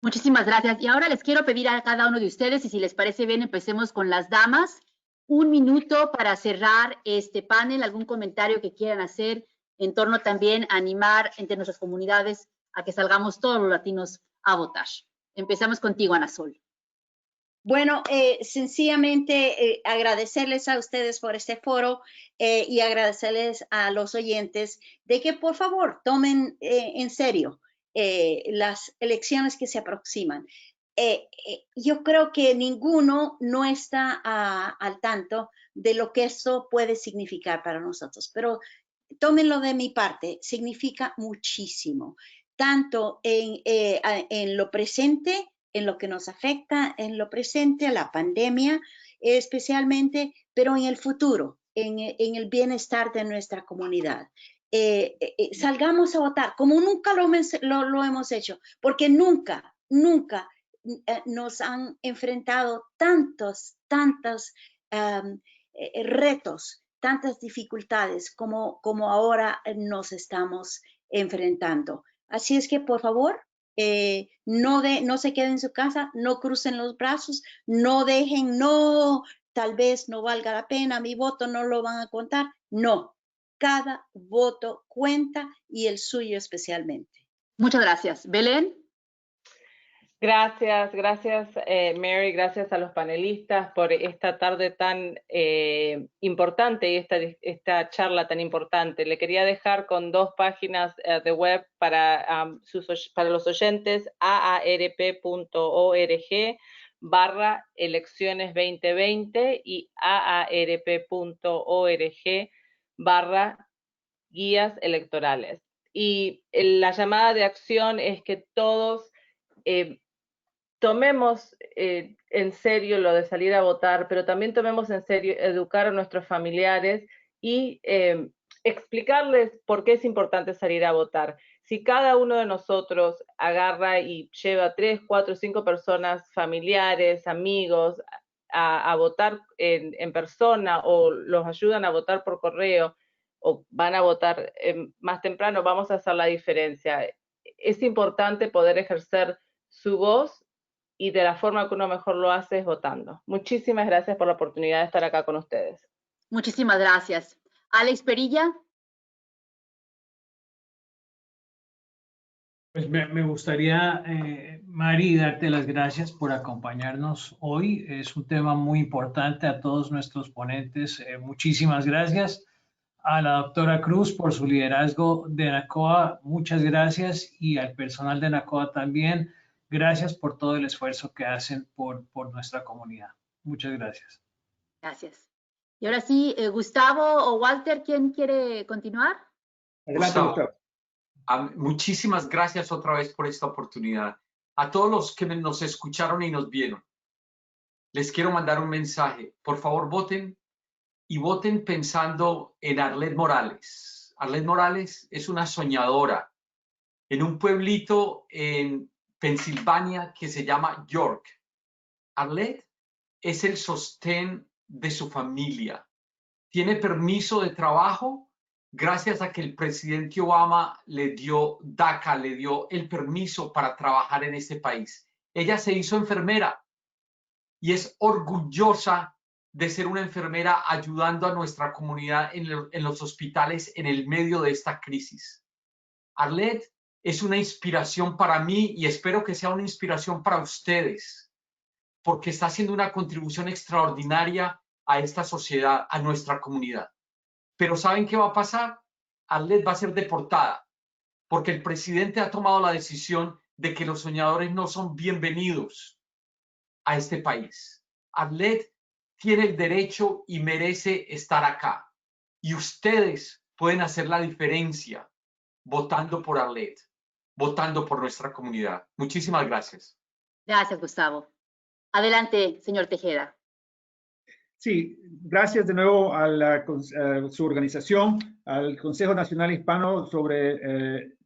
[SPEAKER 1] Muchísimas gracias. Y ahora les quiero pedir a cada uno de ustedes, y si les parece bien, empecemos con las damas. 1 minuto para cerrar este panel. ¿Algún comentario que quieran hacer en torno también a animar entre nuestras comunidades a que salgamos todos los latinos a votar? Empezamos contigo, Ana Sol.
[SPEAKER 5] Bueno, sencillamente agradecerles a ustedes por este foro y agradecerles a los oyentes de que por favor tomen en serio las elecciones que se aproximan. Yo creo que ninguno no está al tanto de lo que esto puede significar para nosotros, pero tómenlo de mi parte, significa muchísimo, tanto en lo presente, en lo que nos afecta en lo presente, la pandemia especialmente, pero en el futuro, en el bienestar de nuestra comunidad. Salgamos a votar como nunca lo hemos hecho, porque nunca nos han enfrentado tantos retos, tantas dificultades como ahora nos estamos enfrentando. Así es que, por favor, no se queden en su casa, no crucen los brazos, no dejen, tal vez no valga la pena, mi voto no lo van a contar. No, cada voto cuenta y el suyo especialmente.
[SPEAKER 1] Muchas gracias. Belén.
[SPEAKER 6] Gracias, Mary, gracias a los panelistas por esta tarde tan importante y esta charla tan importante. Le quería dejar con 2 páginas de web para los oyentes, aarp.org/elecciones 2020 y aarp.org/guías electorales. Y la llamada de acción es que todos tomemos en serio lo de salir a votar, pero también tomemos en serio educar a nuestros familiares y explicarles por qué es importante salir a votar. Si cada uno de nosotros agarra y lleva 3, 4, 5 personas, familiares, amigos, a votar en persona o los ayudan a votar por correo o van a votar más temprano, vamos a hacer la diferencia. Es importante poder ejercer su voz y de la forma que uno mejor lo hace es votando. Muchísimas gracias por la oportunidad de estar acá con ustedes.
[SPEAKER 1] Muchísimas gracias. Alex Perilla.
[SPEAKER 3] Pues me gustaría, Mari, darte las gracias por acompañarnos hoy. Es un tema muy importante. A todos nuestros ponentes, muchísimas gracias. A la doctora Cruz por su liderazgo de NACOA, muchas gracias. Y al personal de NACOA también, gracias por todo el esfuerzo que hacen por nuestra comunidad. Muchas gracias.
[SPEAKER 1] Gracias. Y ahora sí, Gustavo o Walter, ¿quién quiere continuar?
[SPEAKER 7] Adelante, Gustavo.
[SPEAKER 4] Muchísimas gracias otra vez por esta oportunidad. A todos los que nos escucharon y nos vieron, les quiero mandar un mensaje. Por favor, voten y voten pensando en Arlette Morales. Arlette Morales es una soñadora en un pueblito en Pensilvania que se llama York. Arlette es el sostén de su familia. Tiene permiso de trabajo gracias a que el presidente Obama le dio DACA, le dio el permiso para trabajar en este país. Ella se hizo enfermera y es orgullosa de ser una enfermera ayudando a nuestra comunidad en los hospitales en el medio de esta crisis. Arlette es una inspiración para mí y espero que sea una inspiración para ustedes, porque está haciendo una contribución extraordinaria a esta sociedad, a nuestra comunidad. Pero ¿saben qué va a pasar? Arlette va a ser deportada, porque el presidente ha tomado la decisión de que los soñadores no son bienvenidos a este país. Arlette tiene el derecho y merece estar acá. Y ustedes pueden hacer la diferencia votando por Arlette, votando por nuestra comunidad. Muchísimas gracias.
[SPEAKER 1] Gracias, Gustavo. Adelante, señor Tejeda.
[SPEAKER 7] Sí, gracias de nuevo a su organización, al Consejo Nacional Hispano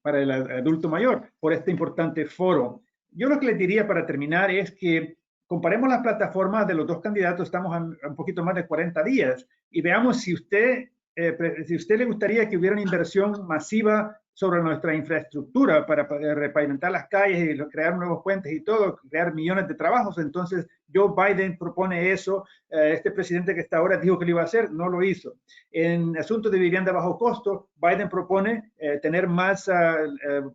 [SPEAKER 7] para el Adulto Mayor, por este importante foro. Yo lo que les diría para terminar es que comparemos las plataformas de los 2 candidatos, estamos a un poquito más de 40 días, y veamos si usted le gustaría que hubiera una inversión masiva sobre nuestra infraestructura para repavimentar las calles y crear nuevos puentes y todo, crear millones de trabajos. Entonces, Joe Biden propone eso. Este presidente que está ahora dijo que lo iba a hacer, no lo hizo. En asuntos de vivienda bajo costo, Biden propone tener más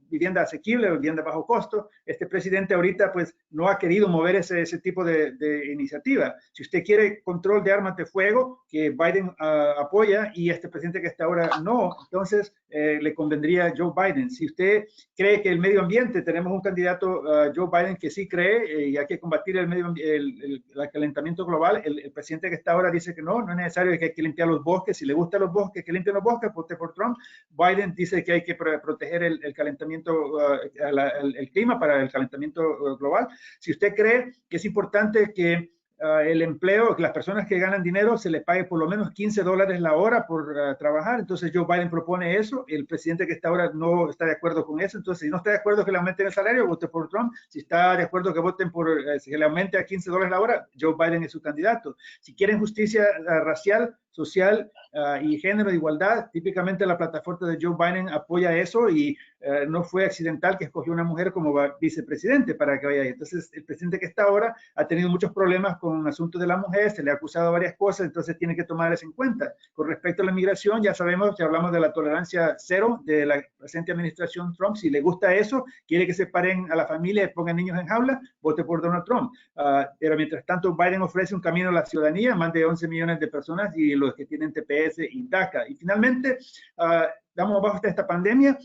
[SPEAKER 7] vivienda asequible, vivienda bajo costo. Este presidente ahorita pues no ha querido mover ese tipo de iniciativa. Si usted quiere control de armas de fuego, que Biden apoya, y este presidente que está ahora no, entonces le convendría Joe Biden. Si usted cree que el medio ambiente, tenemos un candidato, Joe Biden, que sí cree y hay que combatir el calentamiento global. El presidente que está ahora dice que no es necesario, que hay que limpiar los bosques. Si le gustan los bosques, que limpien los bosques, vote por Trump. Biden dice que hay que proteger el calentamiento, el clima para el calentamiento global. Si usted cree que es importante que el empleo, que las personas que ganan dinero se les pague por lo menos $15 la hora por trabajar, entonces Joe Biden propone eso. El presidente que está ahora no está de acuerdo con eso. Entonces, si no está de acuerdo que le aumenten el salario, vote por Trump. Si está de acuerdo que voten por que le aumente a $15 la hora, Joe Biden es su candidato. Si quieren justicia racial, social y género de igualdad, típicamente la plataforma de Joe Biden apoya eso, y no fue accidental que escogió una mujer como vicepresidente para que vaya ahí. Entonces, el presidente que está ahora ha tenido muchos problemas con asuntos de la mujer, se le ha acusado varias cosas, entonces tiene que tomar eso en cuenta. Con respecto a la migración, ya sabemos que hablamos de la tolerancia cero de la presente administración Trump. Si le gusta eso, quiere que separen a la familia y pongan niños en jaula, vote por Donald Trump. Pero mientras tanto, Biden ofrece un camino a la ciudadanía, más de 11 millones de personas, y los que tienen TPS y DACA. Y finalmente, damos bajo esta pandemia,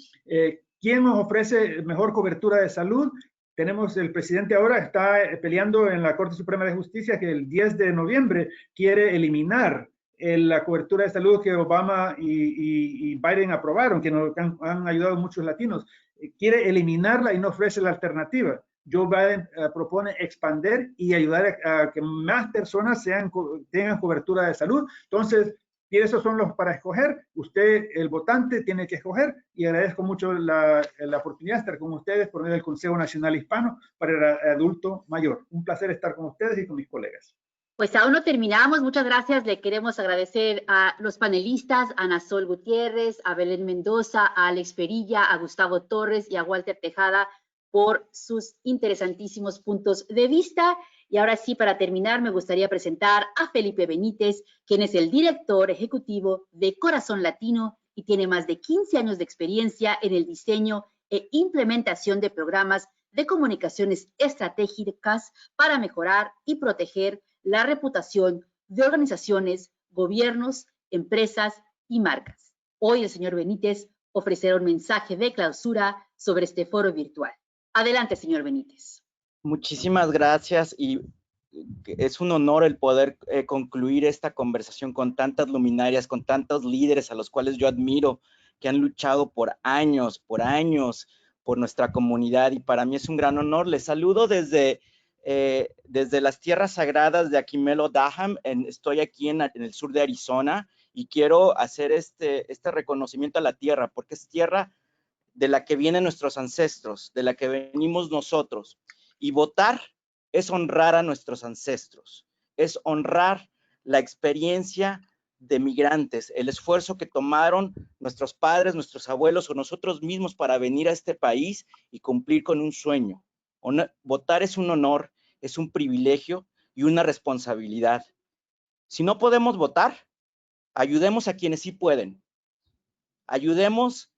[SPEAKER 7] ¿quién nos ofrece mejor cobertura de salud? Tenemos el presidente ahora está peleando en la Corte Suprema de Justicia que el 10 de noviembre quiere eliminar la cobertura de salud que Obama y Biden aprobaron, que nos han ayudado muchos latinos. Quiere eliminarla y no ofrece la alternativa. Joe Biden propone expandir y ayudar a que más personas tengan cobertura de salud. Entonces, y esos son los para escoger. Usted, el votante, tiene que escoger, y agradezco mucho la oportunidad de estar con ustedes por medio del Consejo Nacional Hispano para el Adulto Mayor. Un placer estar con ustedes y con mis colegas.
[SPEAKER 1] Pues aún no terminamos. Muchas gracias. Le queremos agradecer a los panelistas, a Ana Sol Gutiérrez, a Belén Mendoza, a Alex Perilla, a Gustavo Torres y a Walter Tejada por sus interesantísimos puntos de vista. Y ahora sí, para terminar, me gustaría presentar a Felipe Benítez, quien es el director ejecutivo de Corazón Latino y tiene más de 15 años de experiencia en el diseño e implementación de programas de comunicaciones estratégicas para mejorar y proteger la reputación de organizaciones, gobiernos, empresas y marcas. Hoy el señor Benítez ofrecerá un mensaje de clausura sobre este foro virtual. Adelante, señor Benítez.
[SPEAKER 8] Muchísimas gracias, y es un honor el poder concluir esta conversación con tantas luminarias, con tantos líderes a los cuales yo admiro, que han luchado por años por nuestra comunidad, y para mí es un gran honor. Les saludo desde las tierras sagradas de Akimel O'Daham. Estoy aquí en el sur de Arizona, y quiero hacer este reconocimiento a la tierra, porque es tierra de la que vienen nuestros ancestros, de la que venimos nosotros. Y votar es honrar a nuestros ancestros, es honrar la experiencia de migrantes, el esfuerzo que tomaron nuestros padres, nuestros abuelos o nosotros mismos para venir a este país y cumplir con un sueño. Votar es un honor, es un privilegio y una responsabilidad. Si no podemos votar, ayudemos a quienes sí pueden. Ayudemos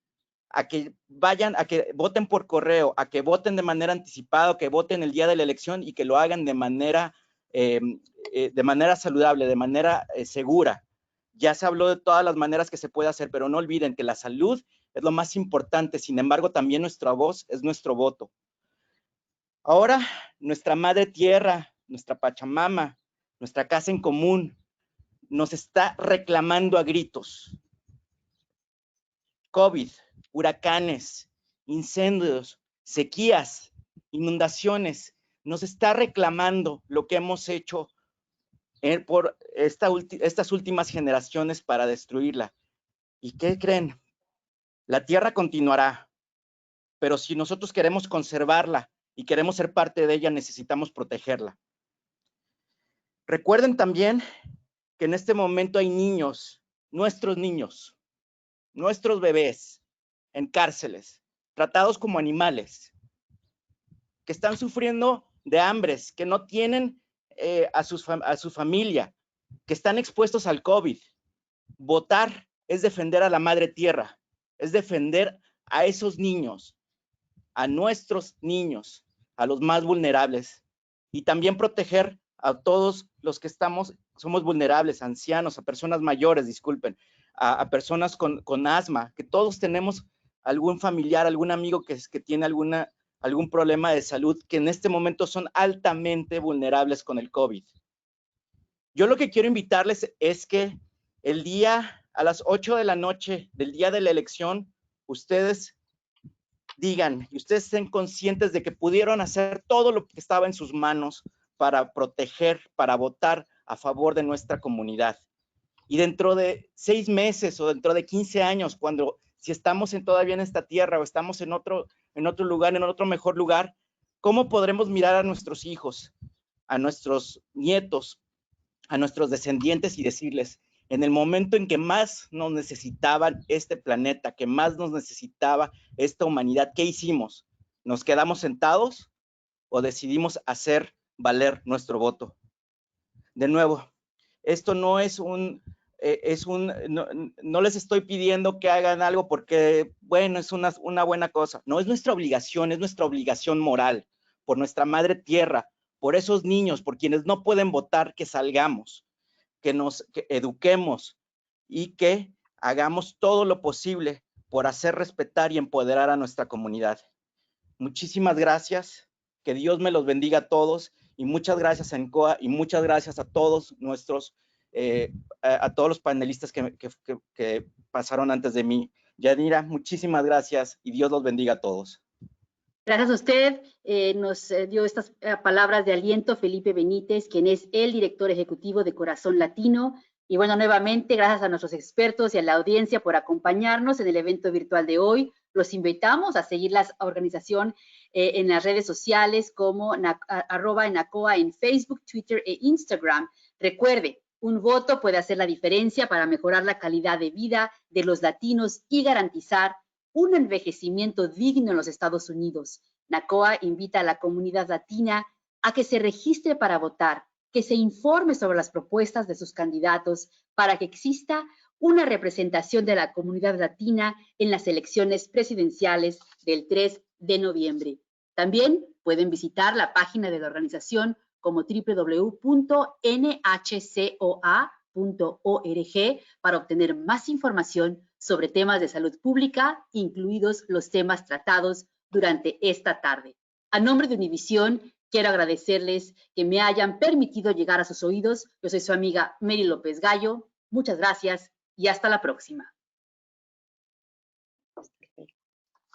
[SPEAKER 8] a que vayan, a que voten por correo, a que voten de manera anticipada, que voten el día de la elección, y que lo hagan de manera saludable, de manera segura. Ya se habló de todas las maneras que se puede hacer, pero no olviden que la salud es lo más importante. Sin embargo, también nuestra voz es nuestro voto. Ahora, nuestra madre tierra, nuestra Pachamama, nuestra casa en común, nos está reclamando a gritos. COVID, huracanes, incendios, sequías, inundaciones, nos está reclamando lo que hemos hecho por estas últimas generaciones para destruirla. ¿Y qué creen? La tierra continuará, pero si nosotros queremos conservarla y queremos ser parte de ella, necesitamos protegerla. Recuerden también que en este momento hay niños, nuestros bebés, en cárceles, tratados como animales, que están sufriendo de hambres, que no tienen a su familia, que están expuestos al COVID. Votar es defender a la madre tierra, es defender a esos niños, a nuestros niños, a los más vulnerables, y también proteger a todos los que somos vulnerables, ancianos, a personas mayores, disculpen, a personas con asma, que todos tenemos algún familiar, algún amigo que tiene algún problema de salud, que en este momento son altamente vulnerables con el COVID. Yo lo que quiero invitarles es que el día a las 8 de la noche del día de la elección, ustedes digan y ustedes estén conscientes de que pudieron hacer todo lo que estaba en sus manos para proteger, para votar a favor de nuestra comunidad. Y dentro de 6 meses o dentro de 15 años, si estamos todavía en esta tierra o estamos en otro lugar, en otro mejor lugar, ¿cómo podremos mirar a nuestros hijos, a nuestros nietos, a nuestros descendientes y decirles, en el momento en que más nos necesitaban este planeta, que más nos necesitaba esta humanidad, ¿qué hicimos? ¿Nos quedamos sentados o decidimos hacer valer nuestro voto? De nuevo, esto no es no les estoy pidiendo que hagan algo porque, bueno, es una buena cosa. No, es nuestra obligación moral, por nuestra madre tierra, por esos niños, por quienes no pueden votar, que salgamos, que eduquemos y que hagamos todo lo posible por hacer respetar y empoderar a nuestra comunidad. Muchísimas gracias, que Dios me los bendiga a todos y muchas gracias a NCOA y muchas gracias a todos a todos los panelistas que pasaron antes de mí. Yanira, muchísimas gracias y Dios los bendiga a todos.
[SPEAKER 1] Gracias a usted. Nos dio estas palabras de aliento Felipe Benítez, quien es el director ejecutivo de Corazón Latino. Y bueno, nuevamente, gracias a nuestros expertos y a la audiencia por acompañarnos en el evento virtual de hoy. Los invitamos a seguir la organización en las redes sociales como @NACOA en Facebook, Twitter e Instagram. Recuerde, un voto puede hacer la diferencia para mejorar la calidad de vida de los latinos y garantizar un envejecimiento digno en los Estados Unidos. NACOA invita a la comunidad latina a que se registre para votar, que se informe sobre las propuestas de sus candidatos para que exista una representación de la comunidad latina en las elecciones presidenciales del 3 de noviembre. También pueden visitar la página de la organización como www.nhcoa.org para obtener más información sobre temas de salud pública, incluidos los temas tratados durante esta tarde. A nombre de Univisión, quiero agradecerles que me hayan permitido llegar a sus oídos. Yo soy su amiga Mary López Gallo. Muchas gracias y hasta la próxima.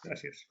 [SPEAKER 7] Gracias.